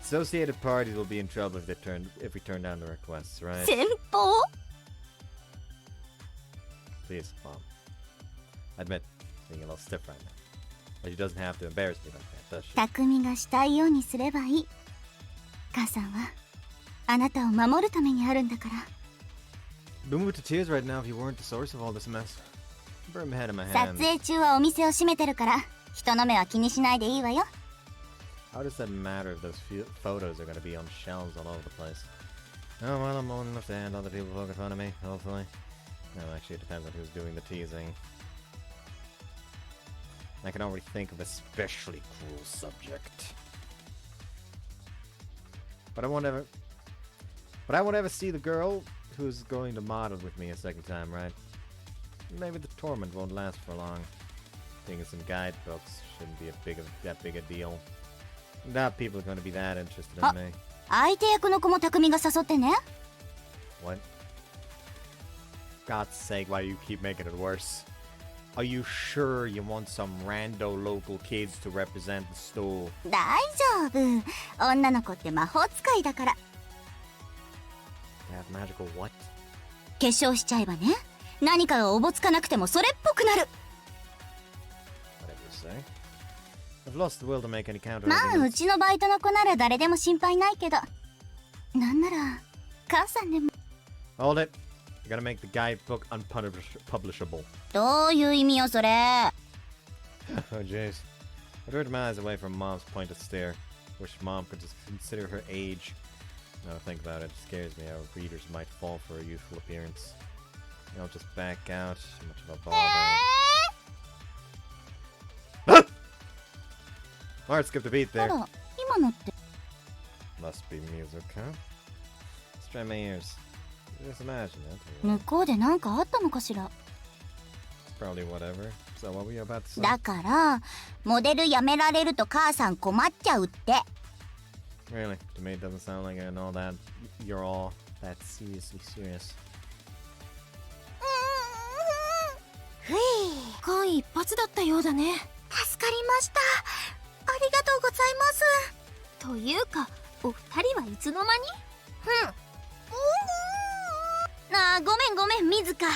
Associated parties will be in trouble if we turn down the requests, right? 先方？ Please, Mom. Admit being a little stiff right now. But she doesn't have to embarrass me like that, does she? 匠がしたいようにすればいい。母さんはあなたを守るためにあるんだから。 I'd move to tears right now if you weren't the source of all this mess. Burn my head in my 撮 hands. 影中はお店を閉めてるから人の目は気にしないでいいわよ。 How does that matter if those photos are going to be on shelves all over the place? Oh, well, I'm old enough to handle other people poking fun of me, hopefully. No, actually, it depends on who's doing the teasing. I can already think of a especially cruel subject. But I won't ever see the girl who's going to model with me a second time, right? Maybe the torment won't last for long. Thinking some guidebooks shouldn't be that big a deal. Not people are going to be that interested in me. 相手役の子も匠が誘ってね。 What? God's sake, why do you keep making it worse? Are you sure you want some rando local kids to represent the store? 大丈夫、女の子って魔法使いだから。 They have magical what? 化粧しちゃえばね、何かがおぼつかなくてもそれっぽくなる。 Whatever you say. I've lost the will to make any counter まあう arguments. ちのバイトの子なら誰でも心配ないけど、なんなら母さんでも。 Hold it. You gotta make the guidebook unpublishable. どういう意味よそれ。 Oh jeez. I turned my eyes away from Mom's pointed stare. Wish Mom could just consider her age. Now to think about it, it scares me how readers might fall for a youthful appearance. I'll just back out. Too much of a bother. Alright, skip the beat あ there. ら、今のって。 Must be music, huh? Let's try my ears. Just imagine it. 向こうで何かあったのかしら。 Probably whatever. So what were you about to say? だからモデルやめられると母さん困っちゃうって。 Really? To me it doesn't sound like you're all that you're all that seriously serious. ふい、間一髪だったようだね。助かりました。ありがとうございます。というかお二人はいつの間に？あー、ごめんごめん、水か。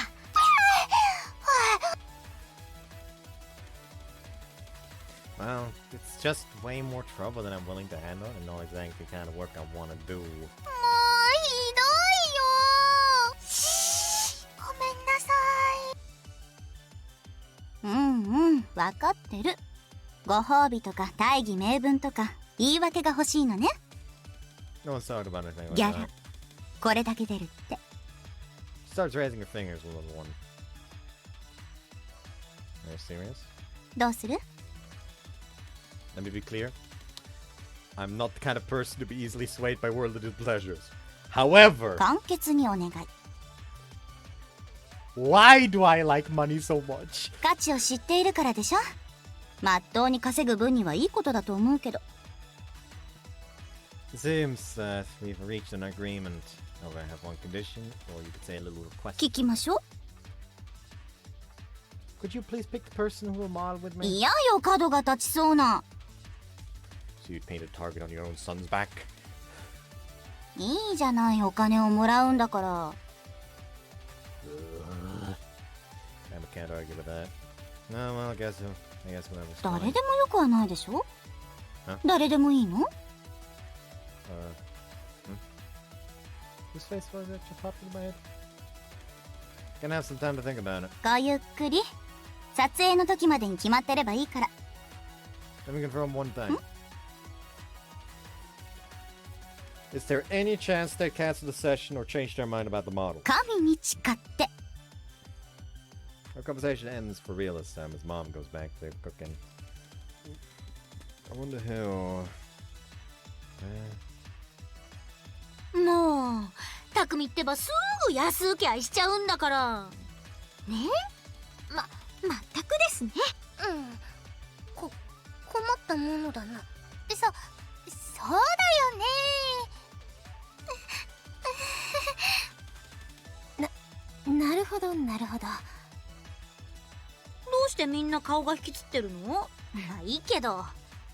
Well, it's just way more trouble than I'm willing to handle and not exactly the kind of work I want to do. もうひどいよ。ごめんなさい。うんうん、分かってる。ご褒美とか大義名分とか言い訳が欲しいのね。 No one's talked about anything like ギャ that. ラこれだけ出るって。 She starts raising her fingers with level one. Are you serious? どうする？ Let me be clear. I'm not the kind of person to be easily swayed by worldly pleasures. However, 簡潔にお願い。 why do I like money so much? 価値を知っているからでしょ。まっとうに稼ぐ分にはいいことだと思うけど。 It seems that we've reached an agreement. However, I have one condition, or you could say a little request. 聞きましょ Could you please pick the person who will model with う。 me? 嫌よ、角が立ちそうな。 So you'd paint a target on your own son's back? いいじゃない、お金をもらうんだから。 I can't argue with that. No, well, I guess whatever's 誰 fine. でもよくはないでしょ。あ誰でもいいの？ Whose face was it just popped in my head? Gonna have some time to think about it. ごゆっくり。撮影の時までに決まってればいいから。 Let me confirm one thing. Is there any chance they cancel the session or change their mind about the model? 神に誓って。 Our conversation ends for real this time as Mom goes back to cooking. I wonder who... もう匠ってばすぐ安請け合いしちゃうんだから。ねまったくですね。困ったものだな。そうだよね。なるほどなるほど。どうしてみんな顔が引きつってるの？まあいいけど。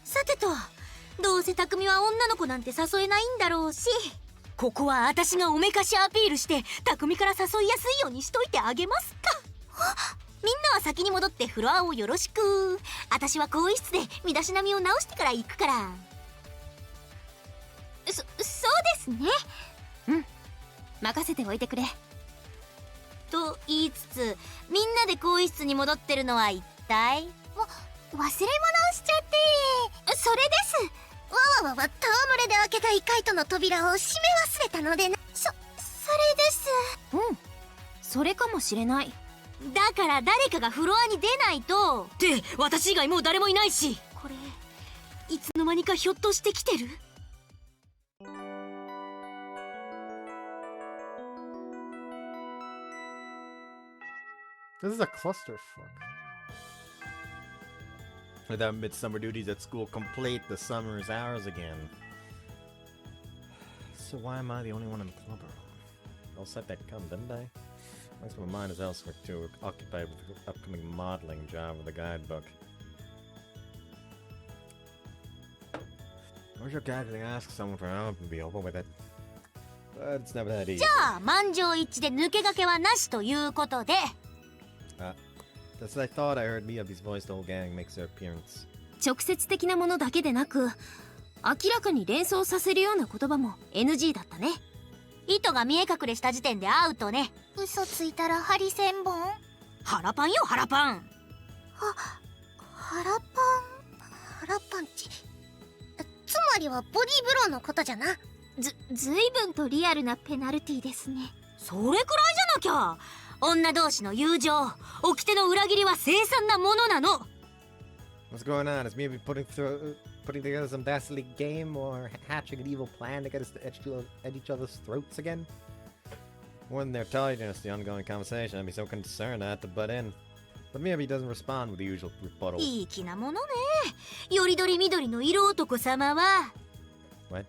さてと、どうせ匠は女の子なんて誘えないんだろうし、ここは私がおめかしアピールして匠から誘いやすいようにしといてあげますか。みんなは先に戻ってフロアをよろしく。私は更衣室で身だしなみを直してから行くから。そうですね。任せておいてくれ。と言いつつ、みんなで更衣室に戻ってるのは一体？忘れ物をしちゃって。それです。わわわわ、戯れで開けた異界との扉を閉め忘れたのでな。それです。それかもしれない。だから誰かがフロアに出ないと。って私以外もう誰もいないし。これいつの間にかひょっとしてきてる？ This is a clusterfuck. Without midsummer duties at school complete, the summer is ours again. So why am I the only one in the club room? I'll set that come, didn't I? Most of my mind is elsewhere too, occupied with the upcoming modeling job with the guidebook. I wish I could actually ask someone for help and be open with it. But it's never that easy. じゃあ満場一致で抜け駆けはなしということで。Just as I thought, I heard Miyabi's voice. The whole gang makes their appearance. 直接的なものだけでなく、明らかに連想させるような言葉も NG だったね。意図が見え隠れした時点でアウトね。嘘ついたら針千本。腹パンよ腹パン。腹パンチ。つまりはボディーブローのことじゃな。ずいぶんとリアルなペナルティですね。それくらいじゃなきゃ。女同士の友情、掟の裏切りは凄惨なものなの。What's going on? Is Miyabi putting together some dastardly game or hatching an evil plan to get us to at each other's throats again? More than their tidiness, the ongoing conversation, I'd be so concerned I had to butt in. But Miyabi doesn't respond with the usual rebuttal. いい気なものね。よりどりみどりの色男様は。What?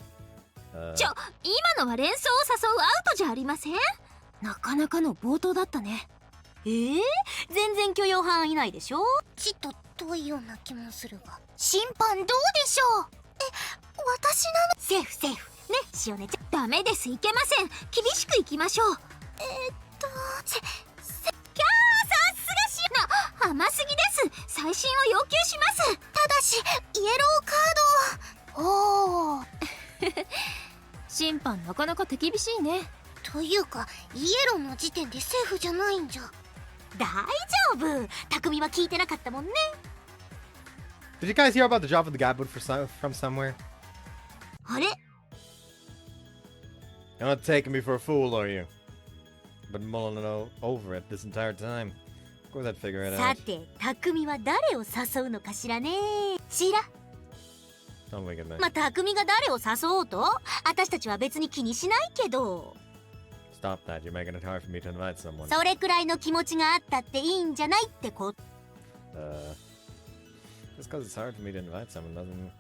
今のは連想を誘うアウトじゃありません？なかなかの冒頭だったね。全然許容範囲内でしょ。ちっと遠いような気もするが。審判どうでしょう？私なの。セーフね、しおねちゃん。ダメです、いけません。厳しくいきましょう。キャー、さすがしおな、甘すぎです。再審を要求します。ただしイエローカードを。おー審判なかなか手厳しいね。というかイエローの時点でセーフじゃないんじゃ。大丈夫。匠は聞いてなかったもんね。Did you guys hear about the job of the guidebook from somewhere? あれ You're not taking me for a fool, are you? Been mulling over it this entire time. Of course I'd figure it さ out. て、匠は誰を誘うのかしらね。ちら。 Don't look at me. まあ、匠が誰を誘おうと私たちは別に気にしないけど。 Stop that. You're making it hard for me to invite someone. それくらいの気持ちがあったっていいんじゃないってこ。Just because it's hard for me to invite someone doesn't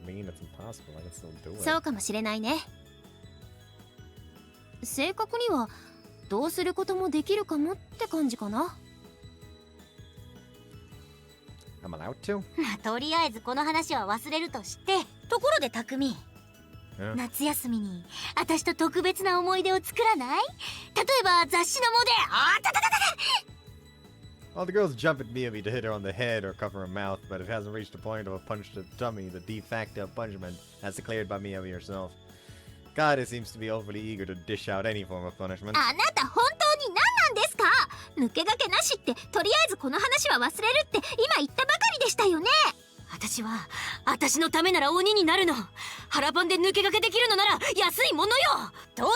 mean it's impossible. I can still do it. そうかもしれないね。正確にはどうすることもできるかもって感じかな。I'm allowed to? まあ、とりあえずこの話は忘れるとして。ところで匠、Yeah. 夏休みに私と特別な思い出を作らない？例えば雑誌のモデル。All the girls jump at Miyabi to hit her on the head or cover her mouth, but it hasn't reached the point of a punch to the tummy, the de facto punishment, as declared by Miyabi herself. God, it seems to be overly eager to dish out any form of punishment. あなた本当に何なんですか？抜け駆けなしって、とりあえずこの話は忘れるって今言ったばかりでしたよね。私は私のためなら鬼になるの。腹パンで抜け駆けできるのなら安いものよ。どうや。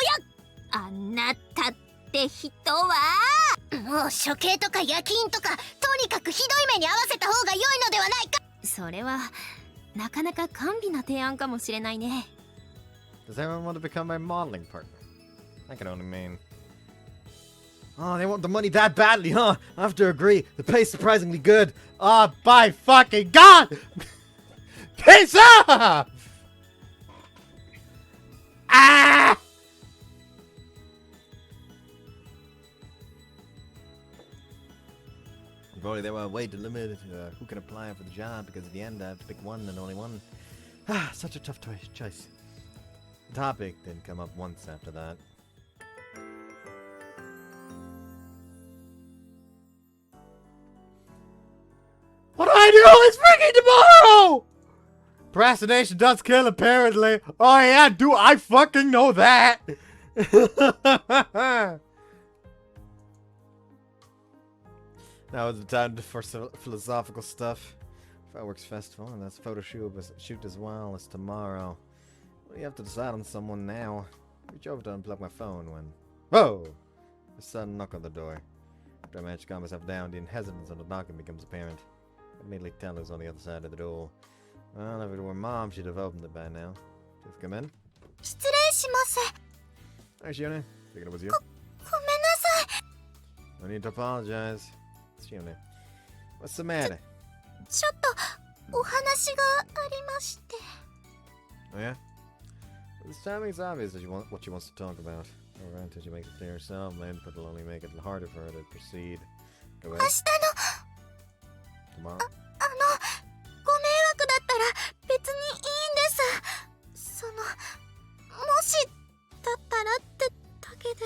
あなたって人は。もう処刑とか夜勤とかとにかくひどい目に遭わせた方が良いのではないか。それはなかなか甘美な提案かもしれないね。Does everyone want to become my modeling partner? I can only mean... Oh, they want the money that badly, huh? I have to agree. The pay's surprisingly good. Oh, by fucking God! Piss off! Ah! If only there were a way to limit who can apply for the job, because at the end I have to pick one and only one. Ah, such a tough choice. The topic didn't come up once after that. What do I do? It's freaking tomorrow! Procrastination does kill, apparently. Oh yeah, do I fucking know that? Now is the time for some philosophical stuff. Fireworks festival, and that's photo shoot as well as tomorrow. Well, you have to decide on someone now. Reach over to unplug my phone when... Whoa! A sudden knock on the door. After I manage to calm myself down, the hesitance on the knocking becomes apparent. I immediately tell who's on the other side of the door. Well, if it were Mom, she'd have opened it by now. Just come in. 失礼します。 Hi, Shione. Thinking it was you. ごめんなさい。 No need to apologize. It's Shione. What's the matter? ちょっとお話がありまして。 Oh yeah? This time it's obvious that what she wants to talk about. Or until you make it clear herself, my input will only make it harder for her to proceed. Go 明 ahead. 日 Tomorrow. のご迷惑だったら別にいいんです。そのもしだったらってだけで。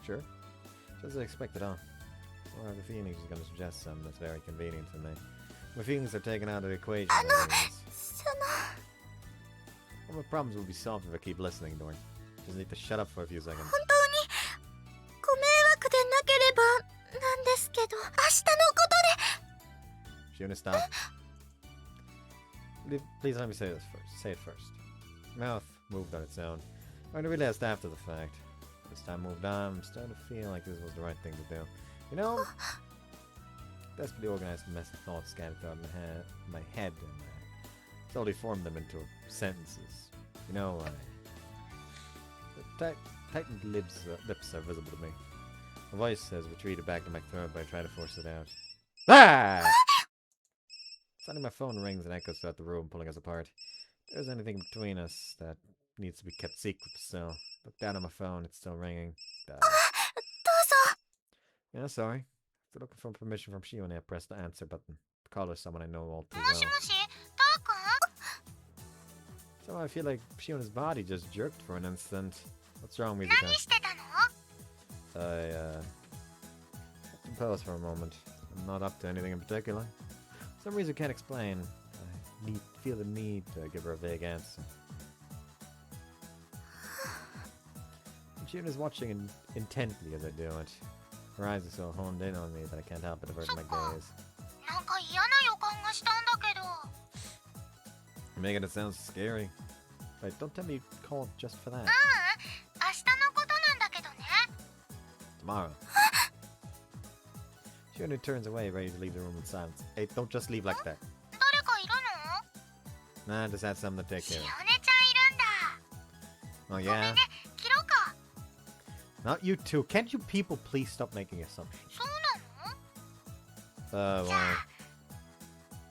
Sure. Just as expected, huh? Well, I have a feeling she's going to suggest something that's very convenient to me. My feelings are taken out of the equation. その Well, my problems will be solved if I keep listening to her. Just need to shut up for a few seconds. 本当にご迷惑でなければなんですけど、明日のことで。 Shuna, stop. Please let me say this first. Say it first. Mouth moved on its own. I realized after the fact. As time moved on, I'm starting to feel like this was the right thing to do. You know, desperately organized mess of thoughts scattered throughout my head, and I slowly formed them into sentences. You know, the tightened lips are visible to me. My voice has retreated back to my throat, but I try to force it out. Ah! Suddenly my phone rings and echoes throughout the room, pulling us apart. If there's anything between us that needs to be kept secret still. Look down at my phone, it's still ringing. どうぞ。 Yeah, sorry. After looking for permission from Shion, I pressed the answer button. The caller is someone I know all too もし well. もし、ターくん？ Somehow I feel like Shiona's body just jerked for an instant. What's wrong, Mizuka? 何してたの？ I pause for a moment. I'm not up to anything in particular. For some reason I can't explain. I feel the need to give her a vague answer. Shiona's watching intently as I do it. Her eyes are so honed in on me that I can't help but avert my gaze. なんか嫌な予感がしたんだけど。 You're making it sound scary. Right, don't tell me you called just for that. 明日のことなんだけどね。 Tomorrow. Shiona turns away, ready to leave the room in silence. Hey, don't just leave like that. 誰かいるの？ Nah, just had something to take し care お of. ねちゃんいるんだ。 Oh, ごめん yeah? ね、切ろうか。 Not you two. Can't you people please stop making assumptions? そうなの？ Well... じゃあ、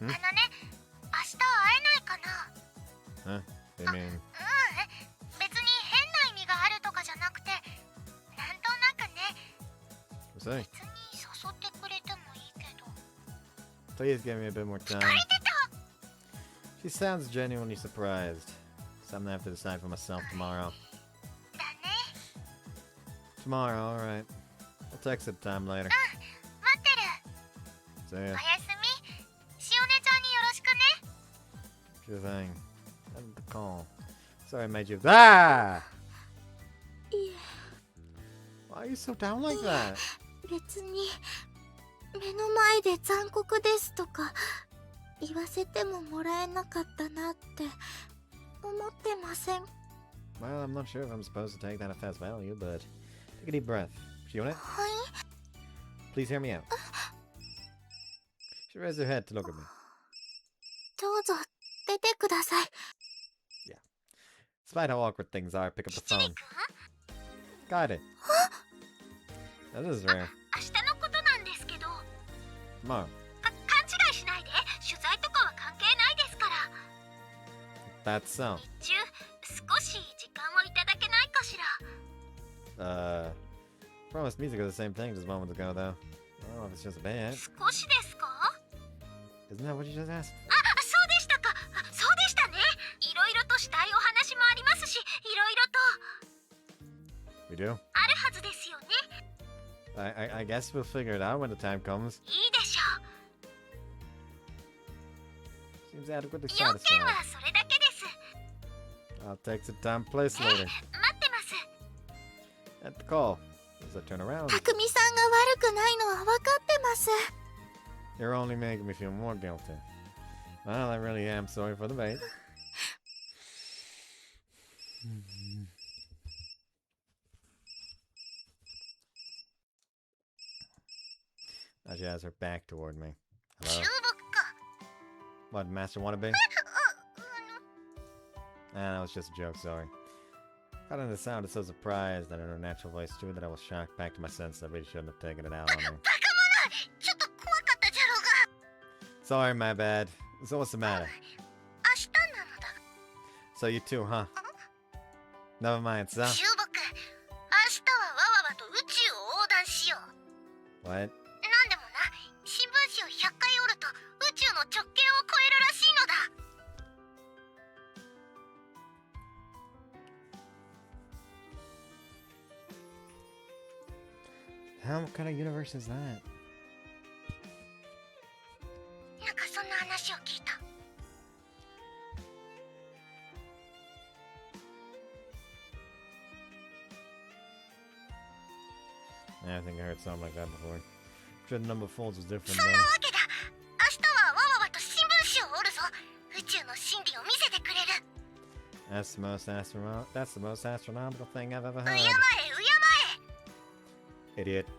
ん？明日会えないかな？ Huh? I mean... 別に変な意味があるとかじゃなくて、なんとなくね。 What's that? 別に誘ってくれてもいいけど。 Please give me a bit more time. 聞かれてた。 She sounds genuinely surprised. Something I have to decide for myself tomorrow. だね。 Tomorrow, alright. I'll text at time later. 待ってる。 See お ya. やすみ。しおねちゃんによろしくね。 Sure thing. End the call. Sorry I made you... Ah! いえ、 Why are you so down like that? 別に目の前で残酷ですとか言わせてももらえなかったなって思ってません。 Well, I'm not sure if I'm supposed to take that at face value, but... Take a deep breath. Shiona, はい。 please hear me out. She raised her head to look at me. どうぞ出てください。 Despite how awkward things are, pick up the キリ phone. 君？ Got it. Now, this is rare. 明日のことなんですけど、 Tomorrow. 勘違いしないで。取材とかは関係ないですから。 That's so. 日中少し時間をいただけないかしら。 Promised music is the same thing just moments ago, though. I don't know if it's just a band. 少しですか？ Isn't that what you just asked? そうでしたか。そうでしたね。いろいろとしたいお話もありますし、いろいろと We do? あるはずですよね。 I guess we'll figure it out when the time comes. いいでしょ Seems adequately う。要件 satisfied. はそれだけです。 I'll text the time place later. 待ってます。 At the call. As I turn around, たくみさんが悪くないのは分かってます。 you're only making me feel more guilty. Well, I really am sorry for the bait. Now she has her back toward me. 中 Hello? 国か。 What, Master Wannabe? That was just a joke, sorry. Caught in the sound, so surprised that in her natural voice too that I was shocked back to my senses. I really shouldn't have taken it out on her. バカ者。ちょっと怖かったじゃろうが。 Sorry, my bad. So what's the matter? 明日なのだ。 So you too, huh? Never mind, so. 中木、明日はわわわと宇宙を横断しよう。 What? なんでもな、新聞紙を100回折ると宇宙の直径を超えるらしいのだ。 How kind of universe is that? なんかそんな話を聞いた。 I think I heard something like that before. Sure, the number of folds was different そんな though. わけだ。明日はわわわと新聞紙を折るぞ。宇宙の真理を見せてくれる。 That's the most astronomical thing I've ever 敬え、 heard. 敬え。 Idiot. なん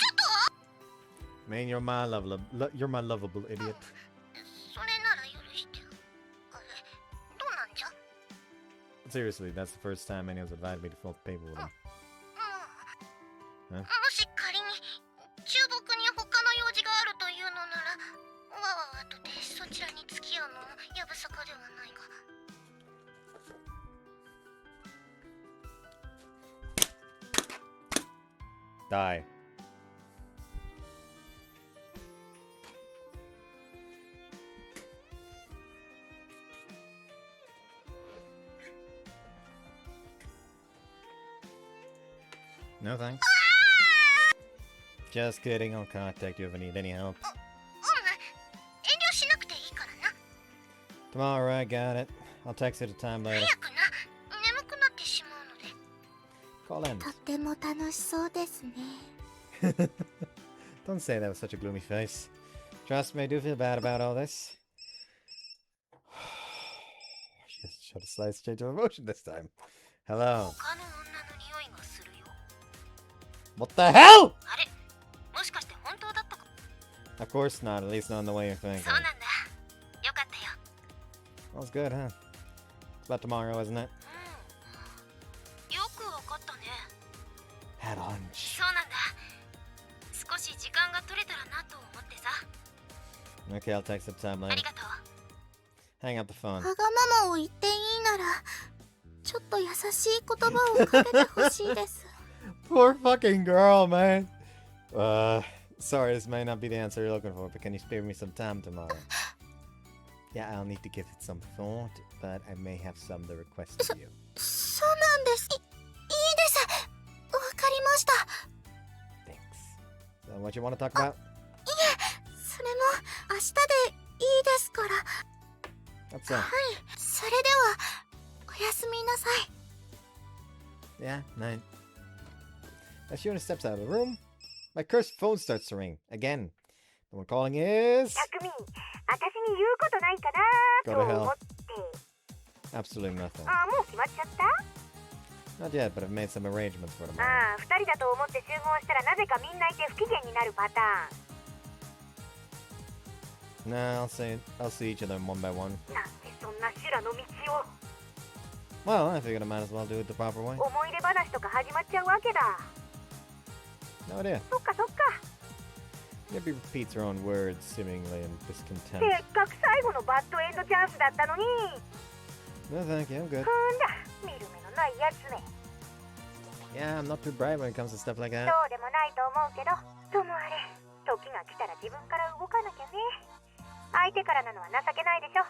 じゃと。 Man, you're my lovable idiot. それなら許して。あれ、どうなんじゃ。 Seriously, that's the first time anyone's invited me to fill the paper with him. もし仮に中木に他の用事があるというのなら、わわわとてそちらに付き合うのもやぶさかではないが。 Die. No thanks. Just kidding, I'll contact you if I need any help. 遠慮しなくていいからな。 Tomorrow, I got it. I'll text you at a time later. 早くな、眠くなってしまうので。 Call in. とても楽しそうですね。 Don't say that with such a gloomy face. Trust me, I do feel bad about all this. She showed a slight change of emotion this time. Hello. 他の女の匂いがするよ。 What the hell? あれ、もしかして本当だったか。 Of course not, at least not in the way you're thinking. そうなんだ。よかったよ。 Well, it's good, huh? It's about tomorrow, isn't it? よくわかったね。 Had lunch. そうなんだ。少し時間が取れたらなと思ってさ。 Okay, I'll text at a time あ later. りがとう。 Hang up the phone. わがままを言っていいなら、ちょっと優しい言葉をかけてほしいです。 Poor fucking girl, man. Sorry, this may not be the answer you're looking for, but can you spare me some time tomorrow? Yeah, I'll need to give it some thought, but I may have some to request of you. そうなんです。いいです。わかりました。 Thanks. So, what you want to talk about? それも明日でいいですから。 What's up? はい、それではおやすみなさい。 Yeah, night. As Shiona steps out of the room, my cursed phone starts to ring again. The one calling is. たくみ、私に言うことないかな Go と to 思 hell. って。 Absolutely nothing. あ、もう決まっちゃった Not yet, but I've made some arrangements for tomorrow. ああ、二人だと思って集合したらなぜかみんないて不機嫌になるパターン。 Nah, I'll see each of them one by one. なんでそんな修羅の道を。 Well, I figured I might as well do it the proper way. 思い出話とか始まっちゃうわけだ。 No idea. そっかそっか。 Maybe repeats her own words, seemingly in せ discontent. っかく最後のバッドエンドチャンスだったのに。 No, thank you. I'm good. ふんだ、見る目のないやつめ。 Yeah, I'm not too bright when it comes to stuff like そ that. うでもないと思うけど、ともあれ、時が来たら自分から動かなきゃね。相手からなのは情けないでしょ。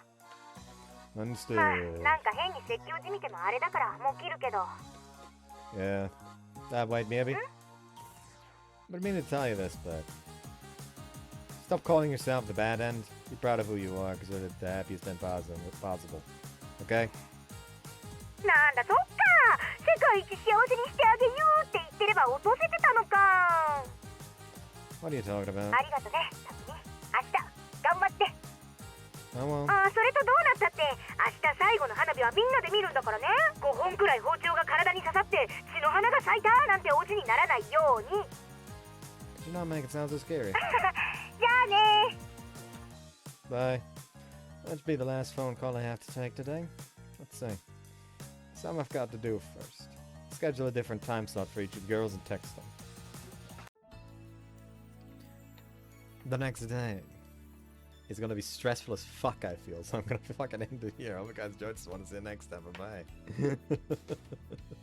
Understood. まあ、なんか変に説教じみてもあれだからもう切るけど。 Yeah. That white maybe. But I mean to tell you this, but stop calling yourself the bad end. Be proud of who you are, because you're the happiest end possible. Okay? なんだそっか、世界一幸せにしてあげようって言ってれば落とせてたのか。 What are you talking about? ありがとね、たくみ。明日頑張って。 Oh well. ああ、それとどうなったって、明日最後の花火はみんなで見るんだからね。5本くらい包丁が体に刺さって血の花が咲いたなんてオチにならないように。 Could you not make it sound so scary? じゃあね。 Bye. That'll be the last phone call I have to take today. Let's see. Something I've got to do first. Schedule a different time slot for each of the girls and text them. The next day. It's gonna be stressful as fuck, I feel. So I'm gonna fucking end it here. Oh my guys, Joe, just want to see you next time. Bye bye.